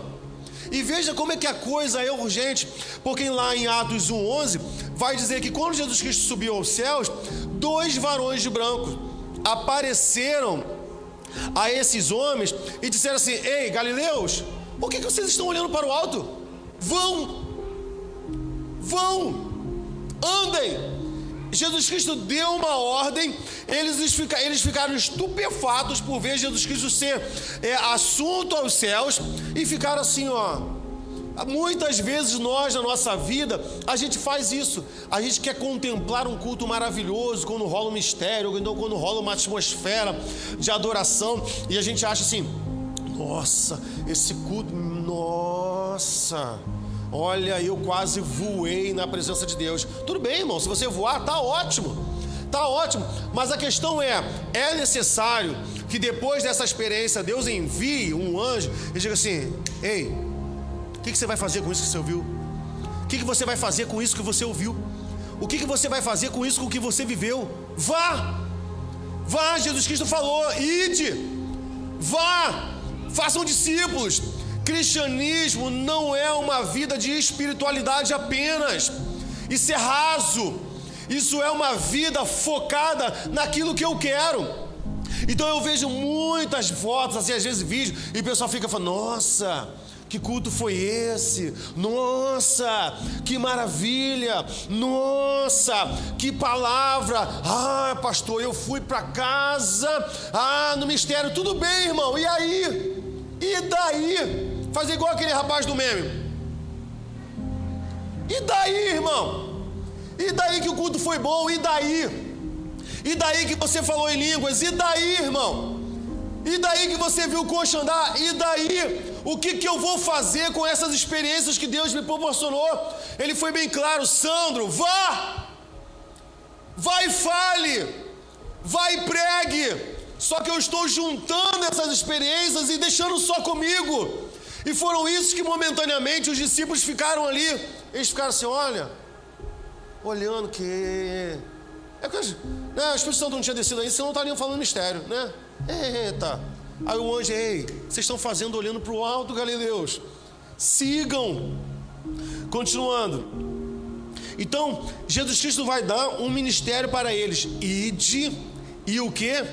E veja como é que a coisa é urgente, porque lá em Atos 1:11 vai dizer que quando Jesus Cristo subiu aos céus, 2 varões de branco apareceram a esses homens e disseram assim: ei, galileus, por que vocês estão olhando para o alto? Vão, andem. Jesus Cristo deu uma ordem, eles ficaram estupefatos por ver Jesus Cristo ser assunto aos céus, e ficaram assim, ó. Muitas vezes nós, na nossa vida, a gente faz isso. A gente quer contemplar um culto maravilhoso, quando rola um mistério, ou então quando rola uma atmosfera de adoração, e a gente acha assim: nossa, esse culto, nossa, olha, eu quase voei na presença de Deus. Tudo bem, irmão, se você voar, tá ótimo, mas a questão é necessário que depois dessa experiência, Deus envie um anjo e diga assim: ei, o que você vai fazer com isso que você ouviu? O que você vai fazer com isso que você ouviu? O que você vai fazer com isso que você viveu? Vá, Jesus Cristo falou: ide, vá, façam discípulos. Cristianismo não é uma vida de espiritualidade apenas. Isso é raso. Isso é uma vida focada naquilo que eu quero. Então eu vejo muitas fotos, assim, às vezes vídeos, e o pessoal fica falando: nossa, que culto foi esse? Nossa, que maravilha! Nossa, que palavra! Ah, pastor, eu fui para casa, no mistério. Tudo bem, irmão, e aí? E daí? Fazer igual aquele rapaz do meme. E daí, irmão? E daí que o culto foi bom? E daí? E daí que você falou em línguas? E daí, irmão? E daí que você viu o coxo andar? E daí? O que eu vou fazer com essas experiências que Deus me proporcionou? Ele foi bem claro: Sandro, vá e fale, vá e pregue. Só que eu estou juntando essas experiências e deixando só comigo. E foram isso que momentaneamente os discípulos ficaram ali. Eles ficaram assim, olhando que... o Espírito Santo não tinha descido aí, senão não estariam falando mistério, né? Eita. Aí o anjo: ei, vocês estão fazendo olhando para o alto, galileus. Sigam. Continuando. Então, Jesus Cristo vai dar um ministério para eles. Ide e o quê?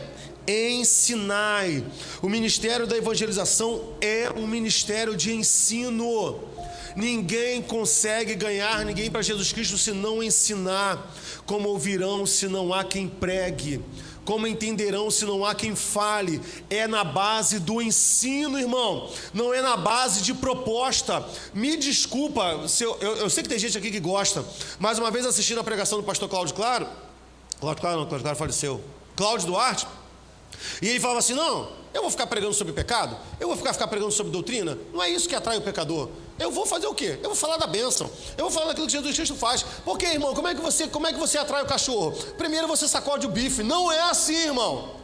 Ensinai. O ministério da evangelização é um ministério de ensino. Ninguém consegue ganhar ninguém para Jesus Cristo se não ensinar. Como ouvirão se não há quem pregue? Como entenderão se não há quem fale? É na base do ensino, irmão. Não é na base de proposta. Me desculpa, eu sei que tem gente aqui que gosta. Mais uma vez assistindo a pregação do pastor Cláudio Claro. Cláudio Claro faleceu. Cláudio Duarte. E ele falava assim: não, eu vou ficar pregando sobre pecado? Eu vou ficar pregando sobre doutrina? Não é isso que atrai o pecador. Eu vou fazer o quê? Eu vou falar da bênção. Eu vou falar daquilo que Jesus Cristo faz. Por quê, irmão? Como é que você atrai o cachorro? Primeiro você sacode o bife. Não é assim, irmão.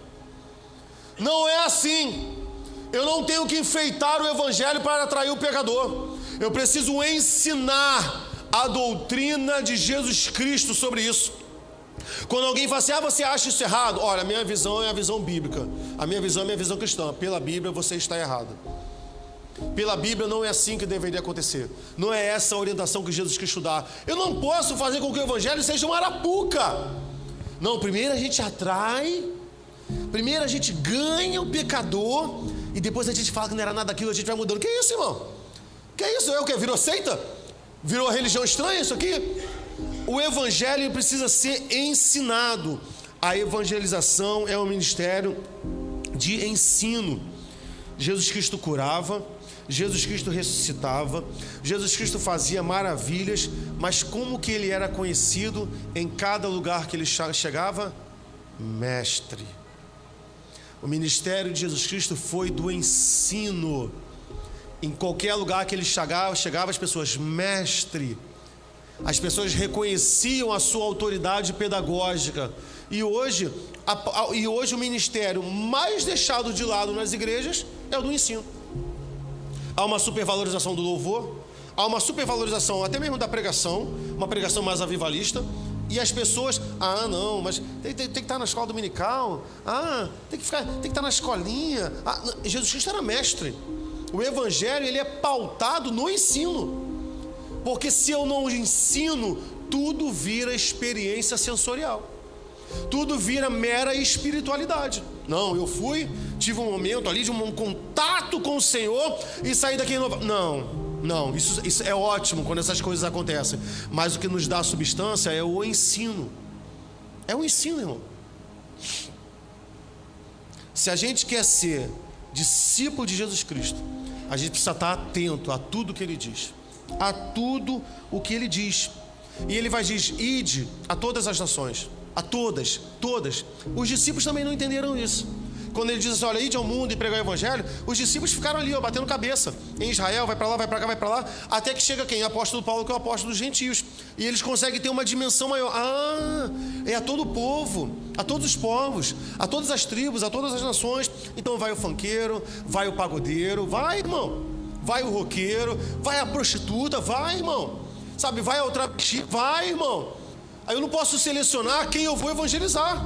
Não é assim. Eu não tenho que enfeitar o evangelho para atrair o pecador. Eu preciso ensinar a doutrina de Jesus Cristo sobre isso. Quando alguém fala assim: você acha isso errado? Olha, a minha visão é a visão bíblica. A minha visão é a minha visão cristã. Pela Bíblia você está errado. Pela Bíblia não é assim que deveria acontecer. Não é essa a orientação que Jesus Cristo dá. Eu não posso fazer com que o evangelho seja uma arapuca. Não, primeiro a gente atrai, primeiro a gente ganha o pecador, e depois a gente fala que não era nada daquilo, a gente vai mudando. Que isso, irmão? Que isso? É o quê? Virou seita? Virou religião estranha isso aqui? O evangelho precisa ser ensinado. A evangelização é um ministério de ensino. Jesus Cristo curava, Jesus Cristo ressuscitava, Jesus Cristo fazia maravilhas, mas como que ele era conhecido em cada lugar que ele chegava? Mestre. O ministério de Jesus Cristo foi do ensino. Em qualquer lugar que ele chegava as pessoas: mestre. As pessoas reconheciam a sua autoridade pedagógica. E hoje o ministério mais deixado de lado nas igrejas é o do ensino. Há uma supervalorização do louvor, há uma supervalorização até mesmo da pregação, uma pregação mais avivalista. E as pessoas: não, mas tem que estar na escola dominical, tem que estar na escolinha. Jesus Cristo era mestre. O evangelho, ele é pautado no ensino. Porque se eu não ensino, tudo vira experiência sensorial. Tudo vira mera espiritualidade. Não, eu fui, tive um momento ali de um contato com o Senhor e saí daqui renovado. Não, isso é ótimo quando essas coisas acontecem. Mas o que nos dá substância é o ensino. É o ensino, irmão. Se a gente quer ser discípulo de Jesus Cristo, a gente precisa estar atento a tudo que Ele diz. A tudo o que Ele diz. E Ele vai dizer: ide a todas as nações. A todas. Os discípulos também não entenderam isso. Quando Ele diz assim: olha, ide ao mundo e pregar o evangelho, os discípulos ficaram ali, batendo cabeça. Em Israel, vai para lá, vai para cá, vai para lá. Até que chega quem? O apóstolo Paulo, que é o apóstolo dos gentios. E eles conseguem ter uma dimensão maior. É a todo o povo, a todos os povos, a todas as tribos, a todas as nações. Então vai o funkeiro, vai o pagodeiro, vai, irmão. Vai o roqueiro, vai a prostituta, vai, irmão. Sabe, vai ao travesti, vai, irmão. Aí eu não posso selecionar quem eu vou evangelizar.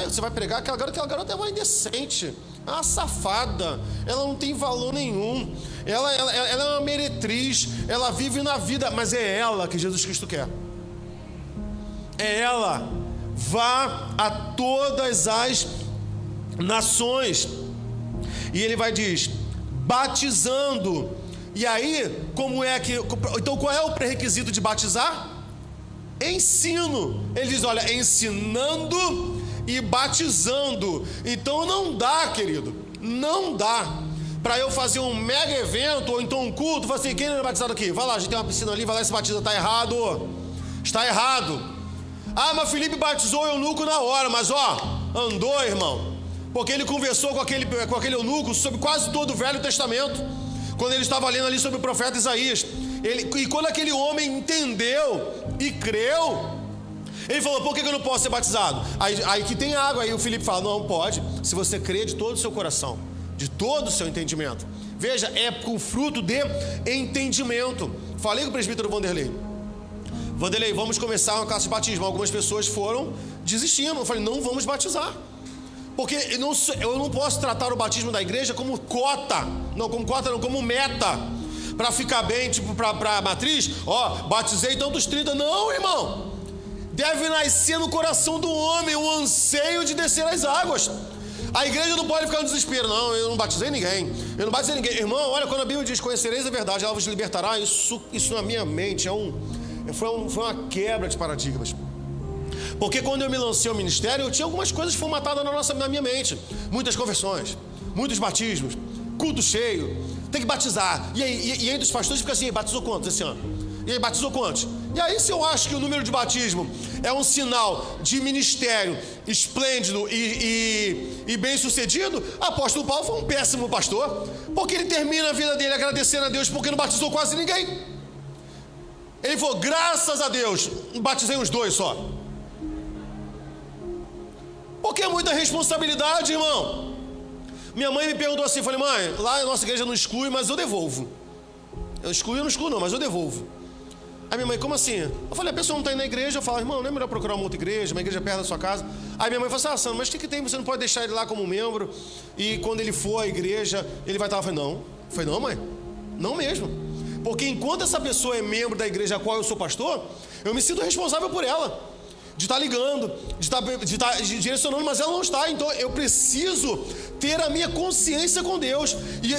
Você vai pregar aquela garota é uma indecente, é uma safada, ela não tem valor nenhum, ela é uma meretriz, ela vive na vida, mas é ela que Jesus Cristo quer. É ela. Vá a todas as nações. E Ele vai dizer: batizando. E aí, como é que... Então qual é o pré-requisito de batizar? Ensino. Ele diz: olha, ensinando e batizando. Então não dá, querido, não dá para eu fazer um mega evento ou então um culto, falar assim: quem não é batizado aqui? Vai lá, a gente tem uma piscina ali, vai lá e se batiza. Está errado. Está errado. Mas Felipe batizou o eunuco na hora, mas andou, irmão, porque ele conversou com aquele eunuco sobre quase todo o Velho Testamento, quando ele estava lendo ali sobre o profeta Isaías. E quando aquele homem entendeu e creu, ele falou: por que eu não posso ser batizado? Aí que tem água. Aí o Felipe fala: não pode, se você crer de todo o seu coração, de todo o seu entendimento. Veja, é com fruto de entendimento. Falei com o presbítero Vanderlei: vamos começar uma classe de batismo. Algumas pessoas foram desistindo. Eu falei: não vamos batizar, porque eu não posso tratar o batismo da igreja como cota. Não, como meta, para ficar bem, tipo, para a matriz. Batizei tantos 30. Não, irmão. Deve nascer no coração do homem o anseio de descer as águas. A igreja não pode ficar no desespero. Não, eu não batizei ninguém. Irmão, olha, quando a Bíblia diz: conhecereis a verdade, ela vos libertará. Isso na minha mente foi uma quebra de paradigmas. Porque quando eu me lancei ao ministério, eu tinha algumas coisas formatadas na minha mente. Muitas conversões, muitos batismos, culto cheio, tem que batizar. E aí dos pastores fica assim: batizou quantos esse ano? E aí, batizou quantos? E aí, se eu acho que o número de batismo é um sinal de ministério esplêndido e bem sucedido, o apóstolo Paulo foi um péssimo pastor, porque ele termina a vida dele agradecendo a Deus porque não batizou quase ninguém. Ele falou: graças a Deus, batizei uns 2 só. Porque é muita responsabilidade, irmão. Minha mãe me perguntou assim, falei: mãe, lá a nossa igreja não exclui, mas eu devolvo. Eu não excluo não, mas eu devolvo. Aí minha mãe: como assim? Eu falei: a pessoa não está indo na igreja. Eu falo: irmão, não é melhor procurar uma outra igreja, uma igreja perto da sua casa? Aí minha mãe falou assim: Sandro, mas o que tem? Você não pode deixar ele lá como membro e quando ele for à igreja, ele vai estar... Eu falei: não. Eu falei: não, mãe, não mesmo. Porque enquanto essa pessoa é membro da igreja a qual eu sou pastor, eu me sinto responsável por ela, de estar ligando, de estar direcionando, mas ela não está. Então eu preciso ter a minha consciência com Deus. E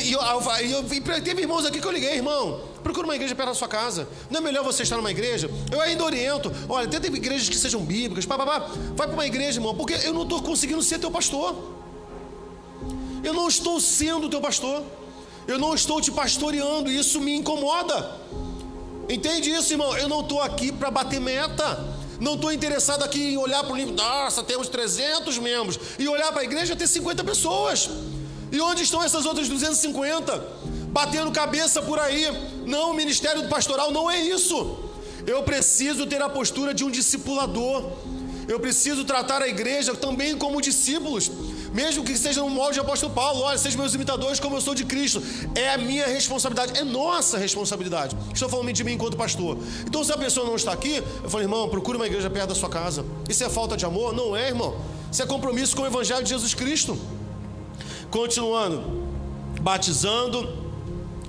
teve irmãos aqui que eu liguei: irmão, procura uma igreja perto da sua casa. Não é melhor você estar numa igreja? Eu ainda oriento: olha, tenta igrejas que sejam bíblicas, vai para uma igreja, irmão, porque eu não estou conseguindo ser teu pastor. Eu não estou sendo teu pastor. Eu não estou te pastoreando, e isso me incomoda. Entende isso, irmão? Eu não estou aqui para bater meta. Não estou interessado aqui em olhar para o livro: nossa, temos 300 membros, e olhar para a igreja e ter 50 pessoas. E onde estão essas outras 250? Batendo cabeça por aí. Não, o ministério pastoral não é isso. Eu preciso ter a postura de um discipulador. Eu preciso tratar a igreja também como discípulos, mesmo que seja no molde de apóstolo Paulo. Olha, sejam meus imitadores como eu sou de Cristo. É a minha responsabilidade, é nossa responsabilidade. Estou falando de mim enquanto pastor. Então, se a pessoa não está aqui, eu falo: irmão, procure uma igreja perto da sua casa. Isso é falta de amor? Não é, irmão. Isso é compromisso com o evangelho de Jesus Cristo. Continuando: batizando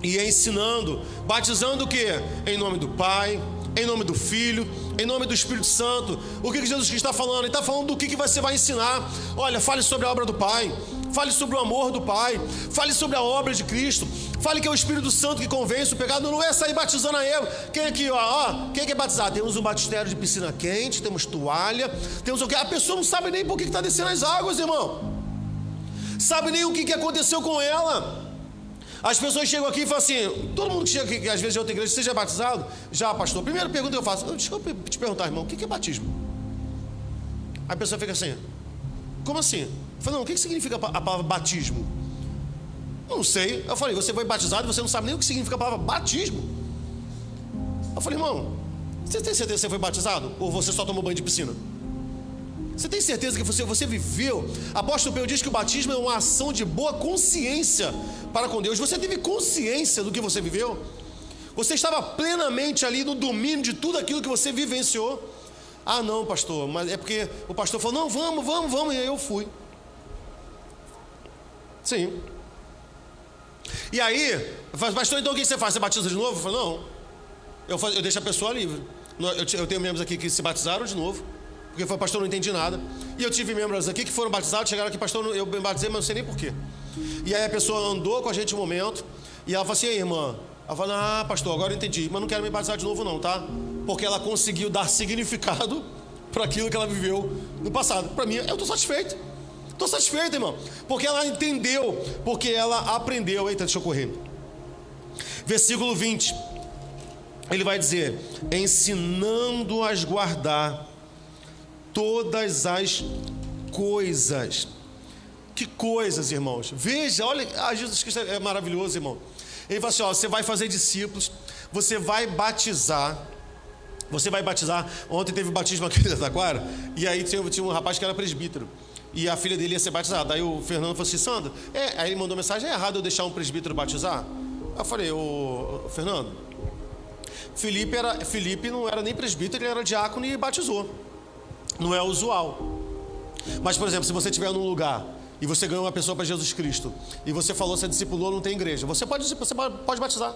e ensinando. Batizando o quê? Em nome do Pai, em nome do Filho, em nome do Espírito Santo. O que Jesus está falando? Ele está falando do que você vai ensinar. Olha, fale sobre a obra do Pai, fale sobre o amor do Pai, fale sobre a obra de Cristo, fale que é o Espírito Santo que convence o pecado, não é sair batizando a Eva. Quem aqui, quem quer batizar? Temos um batistério de piscina quente, temos toalha, temos o que? A pessoa não sabe nem por que está descendo as águas, irmão. Sabe nem o que aconteceu com ela. As pessoas chegam aqui e falam assim, todo mundo que chega aqui, às vezes de outra igreja, você já é batizado? Já, pastor. Primeira pergunta que eu faço, deixa eu te perguntar, irmão, o que é batismo? Aí a pessoa fica assim, como assim? Eu falo, não, o que significa a palavra batismo? Não sei. Eu falei, você foi batizado e você não sabe nem o que significa a palavra batismo? Eu falei, irmão, você tem certeza que você foi batizado? Ou você só tomou banho de piscina? Você tem certeza que você viveu? Apóstolo Pedro diz que o batismo é uma ação de boa consciência para com Deus. Você teve consciência do que você viveu? Você estava plenamente ali no domínio de tudo aquilo que você vivenciou? Ah, não, pastor, mas é porque o pastor falou, não, vamos, e aí eu fui. Sim. E aí, pastor, então o que você faz? Você batiza de novo? Eu falo, não, eu deixo a pessoa livre. Eu tenho membros aqui que se batizaram de novo, porque foi, pastor, não entendi nada. E eu tive membros aqui que foram batizados, chegaram aqui, pastor, eu me batizei, mas não sei nem porquê. E aí a pessoa andou com a gente um momento, e ela falou assim, irmã, ela falou, ah, pastor, agora eu entendi, mas não quero me batizar de novo não, tá? Porque ela conseguiu dar significado para aquilo que ela viveu no passado. Para mim, eu estou satisfeito. Estou satisfeito, irmão. Porque ela entendeu, porque ela aprendeu. Eita, deixa eu correr. Versículo 20. Ele vai dizer, ensinando-as guardar todas as coisas. Que coisas, irmãos? Veja, olha, Jesus Cristo é maravilhoso, irmão. Ele fala assim, você vai fazer discípulos, você vai batizar. Ontem teve o batismo aqui da Taquara, e aí tinha um rapaz que era presbítero, e a filha dele ia ser batizada. Aí o Fernando falou assim, Sandra, aí ele mandou mensagem, é errado eu deixar um presbítero batizar? Eu falei, Fernando, Felipe não era nem presbítero, ele era diácono e batizou. Não é usual. Mas, por exemplo, se você estiver num lugar e você ganhou uma pessoa para Jesus Cristo, e você falou, você discipulou, não tem igreja, você pode batizar.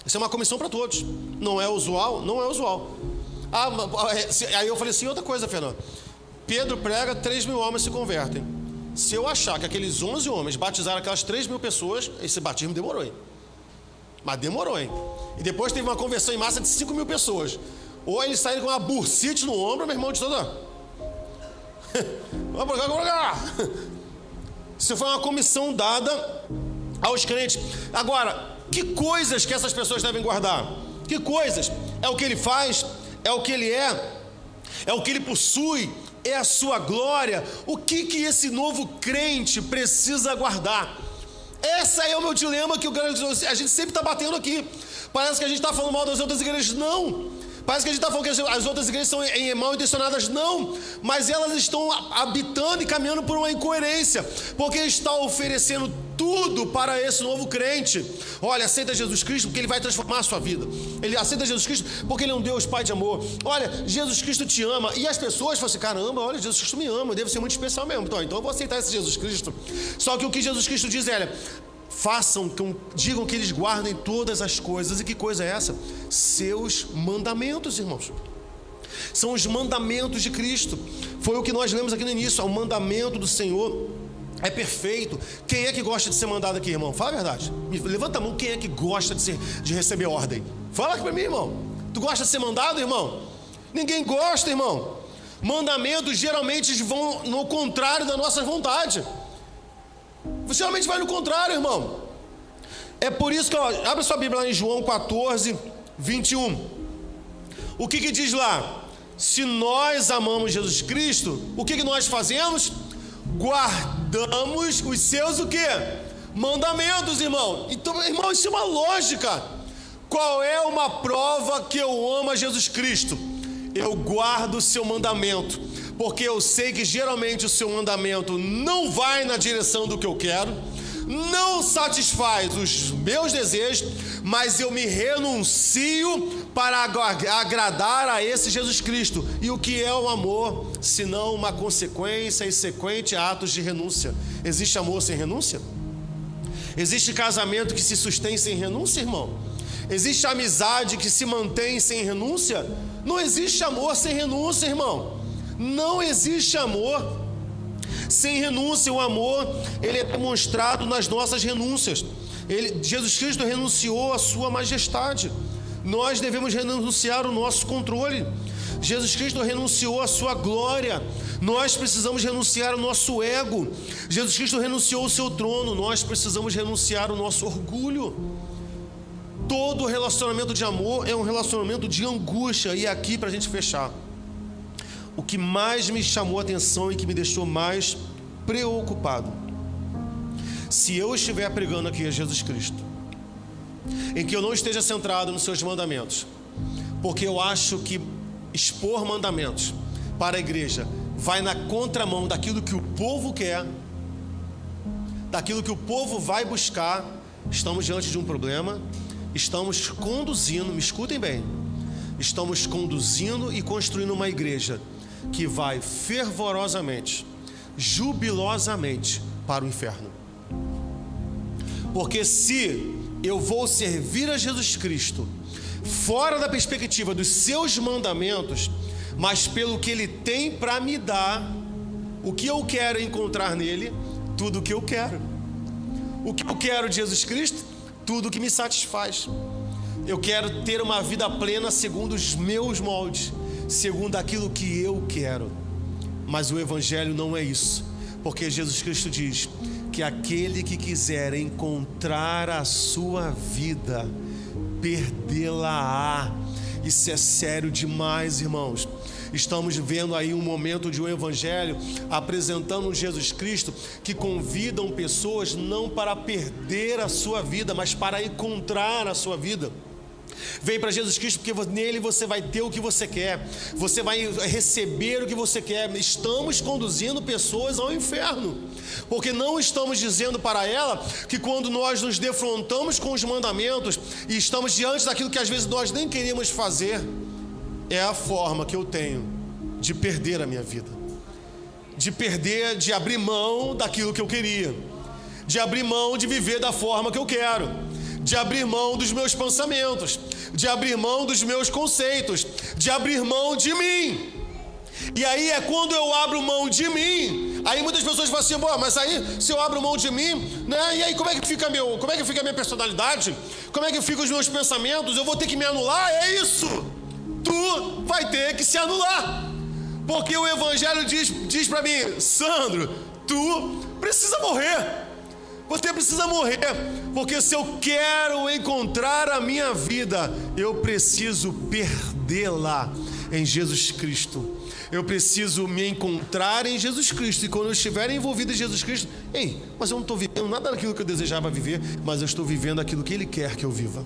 Isso é uma comissão para todos. Não é usual? Não é usual. Aí eu falei assim, outra coisa, Fernando. Pedro prega, 3.000 homens se convertem. Se eu achar que aqueles 11 homens batizaram aquelas 3.000 pessoas, esse batismo demorou, hein? Mas demorou, hein? E depois teve uma conversão em massa de 5.000 pessoas. Ou eles saíram com uma bursite no ombro, meu irmão, de toda... Vamos pra cá. Isso foi uma comissão dada aos crentes. Agora, que coisas que essas pessoas devem guardar? Que coisas? É o que ele faz? É o que ele é? É o que ele possui? É a sua glória? O que esse novo crente precisa guardar? Esse é o meu dilema que a gente sempre está batendo aqui. Parece que a gente está falando mal das outras igrejas. Não. Parece que a gente está falando que as outras igrejas são mal intencionadas. Não, mas elas estão habitando e caminhando por uma incoerência, porque está oferecendo tudo para esse novo crente. Olha, aceita Jesus Cristo porque Ele vai transformar a sua vida. Ele aceita Jesus Cristo porque Ele é um Deus Pai de amor. Olha, Jesus Cristo te ama. E as pessoas falam assim, caramba, olha, Jesus Cristo me ama, deve ser muito especial mesmo. Então eu vou aceitar esse Jesus Cristo. Só que o que Jesus Cristo diz é, olha, digam que eles guardem todas as coisas. E que coisa é essa? Seus mandamentos, irmãos. São os mandamentos de Cristo. Foi o que nós lemos aqui no início. O mandamento do Senhor é perfeito. Quem é que gosta de ser mandado aqui, irmão? Fala a verdade. Levanta a mão, quem é que gosta de receber ordem? Fala aqui para mim, irmão. Tu gosta de ser mandado, irmão? Ninguém gosta, irmão. Mandamentos geralmente vão no contrário da nossa vontade. Geralmente vai no contrário, irmão. É por isso que, abre sua Bíblia lá em João 14, 21. O que diz lá? Se nós amamos Jesus Cristo, o que nós fazemos? Guardamos os seus o quê? Mandamentos, irmão. Então, irmão, isso é uma lógica. Qual é uma prova que eu amo a Jesus Cristo? Eu guardo o seu mandamento, porque eu sei que geralmente o seu mandamento não vai na direção do que eu quero, não satisfaz os meus desejos, mas eu me renuncio para agradar a esse Jesus Cristo. E o que é o amor, senão uma consequência e sequente atos de renúncia? Existe amor sem renúncia? Existe casamento que se sustém sem renúncia, irmão? Existe amizade que se mantém sem renúncia? Não existe amor sem renúncia, irmão. Não existe amor sem renúncia. O amor, ele é demonstrado nas nossas renúncias. Jesus Cristo renunciou à sua majestade. Nós devemos renunciar o nosso controle. Jesus Cristo renunciou à sua glória. Nós precisamos renunciar o nosso ego. Jesus Cristo renunciou ao seu trono. Nós precisamos renunciar o nosso orgulho. Todo relacionamento de amor é um relacionamento de angústia. E aqui, para a gente fechar, o que mais me chamou a atenção e que me deixou mais preocupado: se eu estiver pregando aqui a Jesus Cristo, em que eu não esteja centrado nos seus mandamentos, porque eu acho que expor mandamentos para a igreja vai na contramão daquilo que o povo quer, daquilo que o povo vai buscar, estamos diante de um problema. Estamos conduzindo, me escutem bem, estamos conduzindo e construindo uma igreja que vai fervorosamente, jubilosamente para o inferno. Porque se eu vou servir a Jesus Cristo fora da perspectiva dos seus mandamentos, mas pelo que Ele tem para me dar, o que eu quero encontrar nele? Tudo o que eu quero. O que eu quero de Jesus Cristo? Tudo o que me satisfaz. Eu quero ter uma vida plena segundo os meus moldes, segundo aquilo que eu quero. Mas o Evangelho não é isso, porque Jesus Cristo diz que aquele que quiser encontrar a sua vida, perdê-la-á. Isso é sério demais, irmãos. Estamos vendo aí um momento de um evangelho apresentando um Jesus Cristo que convidam pessoas não para perder a sua vida, mas para encontrar a sua vida. Vem para Jesus Cristo porque nele você vai ter o que você quer, você vai receber o que você quer. Estamos conduzindo pessoas ao inferno, porque não estamos dizendo para ela que quando nós nos defrontamos com os mandamentos e estamos diante daquilo que às vezes nós nem queríamos fazer, é a forma que eu tenho de perder a minha vida, de abrir mão daquilo que eu queria, de abrir mão de viver da forma que eu quero, de abrir mão dos meus pensamentos, de abrir mão dos meus conceitos, de abrir mão de mim. E aí é quando eu abro mão de mim, aí muitas pessoas falam assim: bom, mas aí se eu abro mão de mim, né? E aí como é que fica a minha personalidade? Como é que ficam os meus pensamentos? Eu vou ter que me anular? É isso. Tu vai ter que se anular, porque o Evangelho diz para mim: Sandro, tu precisa morrer. Você precisa morrer, porque se eu quero encontrar a minha vida, eu preciso perdê-la em Jesus Cristo. Eu preciso me encontrar em Jesus Cristo. E quando eu estiver envolvido em Jesus Cristo, mas eu não estou vivendo nada daquilo que eu desejava viver, mas eu estou vivendo aquilo que Ele quer que eu viva.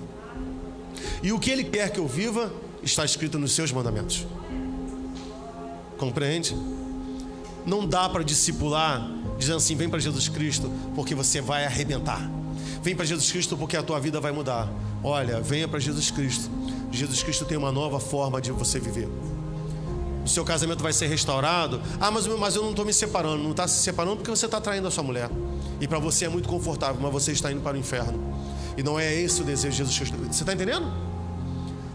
E o que Ele quer que eu viva está escrito nos seus mandamentos. Compreende? Não dá para discipular dizendo assim: vem para Jesus Cristo porque você vai arrebentar. Vem para Jesus Cristo porque a tua vida vai mudar. Olha, venha para Jesus Cristo. Jesus Cristo tem uma nova forma de você viver. O seu casamento vai ser restaurado. Mas eu não estou me separando. Não está se separando porque você está traindo a sua mulher. E para você é muito confortável, mas você está indo para o inferno. E não é esse o desejo de Jesus Cristo. Você está entendendo?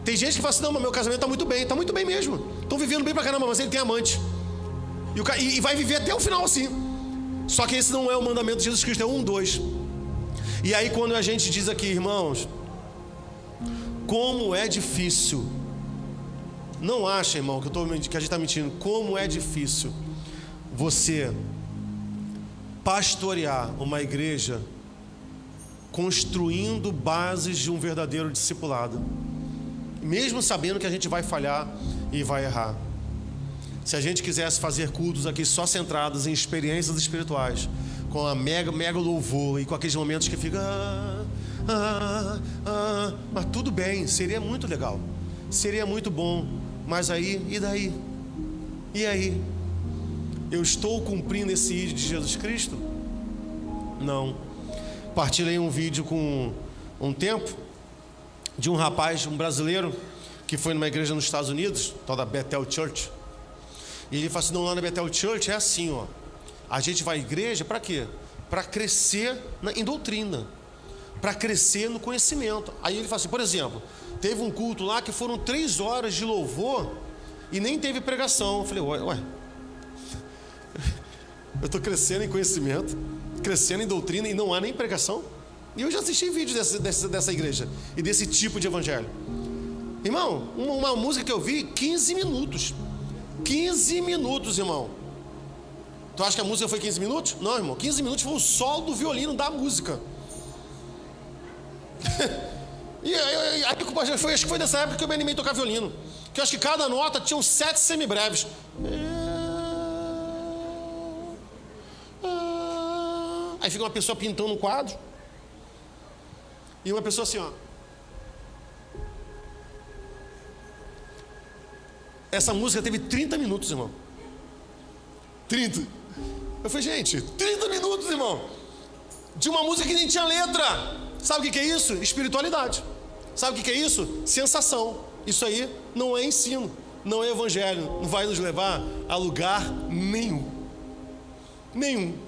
Tem gente que fala assim: não, mas meu casamento está muito bem. Está muito bem mesmo. Estou vivendo bem pra caramba, mas ele tem amante. E vai viver até o final assim. Só que esse não é o mandamento de Jesus Cristo, é 2. E aí quando a gente diz aqui, irmãos, como é difícil. Não acha, irmão, que a gente está mentindo. Como é difícil você pastorear uma igreja construindo bases de um verdadeiro discipulado, mesmo sabendo que a gente vai falhar e vai errar. Se a gente quisesse fazer cultos aqui só centrados em experiências espirituais, com a mega louvor e com aqueles momentos que fica mas tudo bem, seria muito legal, seria muito bom. Mas aí, e daí? E aí? Eu estou cumprindo esse ID de Jesus Cristo? Não. Partilhei um vídeo com um tempo de um rapaz, um brasileiro, que foi numa igreja nos Estados Unidos, tal da Bethel Church. E ele fala assim: não, lá na Bethel Church é assim, ó. A gente vai à igreja para quê? Para crescer em doutrina, para crescer no conhecimento. Aí ele fala assim, por exemplo, teve um culto lá que foram 3 horas de louvor e nem teve pregação. Eu falei, ué. Eu estou crescendo em conhecimento, crescendo em doutrina e não há nem pregação. E eu já assisti vídeos dessa igreja e desse tipo de evangelho. Irmão, uma música que eu vi, 15 minutos. 15 minutos, irmão. Tu acha que a música foi 15 minutos? Não, irmão, 15 minutos foi o solo do violino da música. E acho que foi dessa época que eu me animei a tocar violino. Que eu acho que cada nota tinha uns 7 semibreves. Aí fica uma pessoa pintando um quadro. E uma pessoa assim, ó. Essa música teve 30 minutos, irmão. 30. Eu falei, gente, 30 minutos, irmão. De uma música que nem tinha letra. Sabe o que é isso? Espiritualidade. Sabe o que é isso? Sensação. Isso aí não é ensino, não é evangelho. Não vai nos levar a lugar nenhum. Nenhum.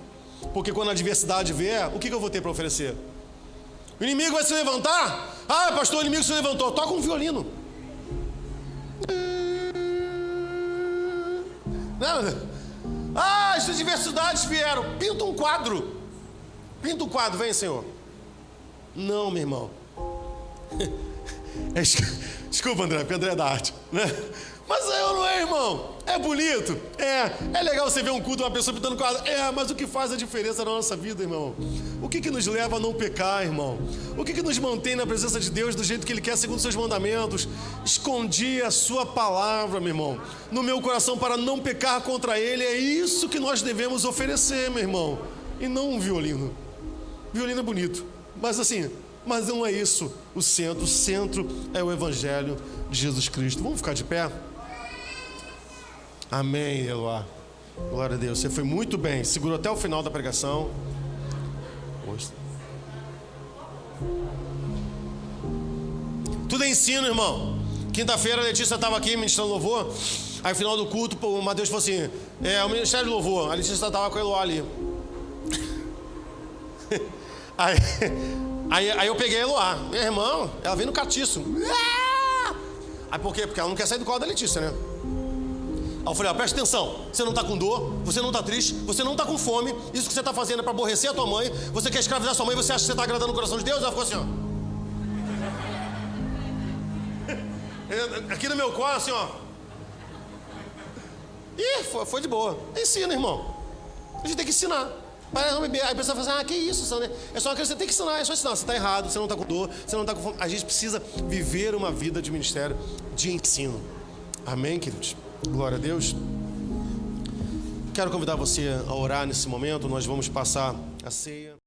Porque quando a adversidade vier, o que eu vou ter para oferecer? O inimigo vai se levantar? Ah, pastor, o inimigo se levantou. Toca um violino. Ah, as adversidades vieram. Pinta um quadro. Pinta um quadro, vem, Senhor. Não, meu irmão. Desculpa, André, porque André é da arte, né? Mas eu não é, irmão. É bonito. É legal você ver um culto, uma pessoa pintando quadro. Mas o que faz a diferença na nossa vida, irmão? O que nos leva a não pecar, irmão? O que nos mantém na presença de Deus do jeito que Ele quer, segundo os seus mandamentos? Escondi a sua palavra, meu irmão, no meu coração para não pecar contra Ele. É isso que nós devemos oferecer, meu irmão. E não um violino. Violino é bonito, mas assim, mas não é isso o centro. O centro é o Evangelho de Jesus Cristo. Vamos ficar de pé? Amém, Eloá. Glória a Deus. Você foi muito bem. Segurou até o final da pregação. Tudo é ensino, irmão. Quinta-feira a Letícia estava aqui ministrando louvor. Aí no final do culto, o Mateus falou assim: o ministério de louvor. A Letícia estava com a Eloá ali. Aí eu peguei a Eloá. Meu irmão, ela vem no catiço. Aí por quê? Porque ela não quer sair do colo da Letícia, né? Aí eu falei, presta atenção, você não está com dor, você não está triste, você não está com fome, isso que você está fazendo é para aborrecer a tua mãe, você quer escravizar sua mãe, você acha que você está agradando o coração de Deus? Ela ficou assim, ó. Aqui no meu colo, assim, ó. Ih, foi de boa. Ensina, irmão. A gente tem que ensinar. Aí a pessoa fala assim, que isso, Sandra? É só uma coisa que você tem que ensinar, é só ensinar. Você está errado, você não está com dor, você não está com fome. A gente precisa viver uma vida de ministério, de ensino. Amém, queridos? Glória a Deus. Quero convidar você a orar nesse momento. Nós vamos passar a ceia.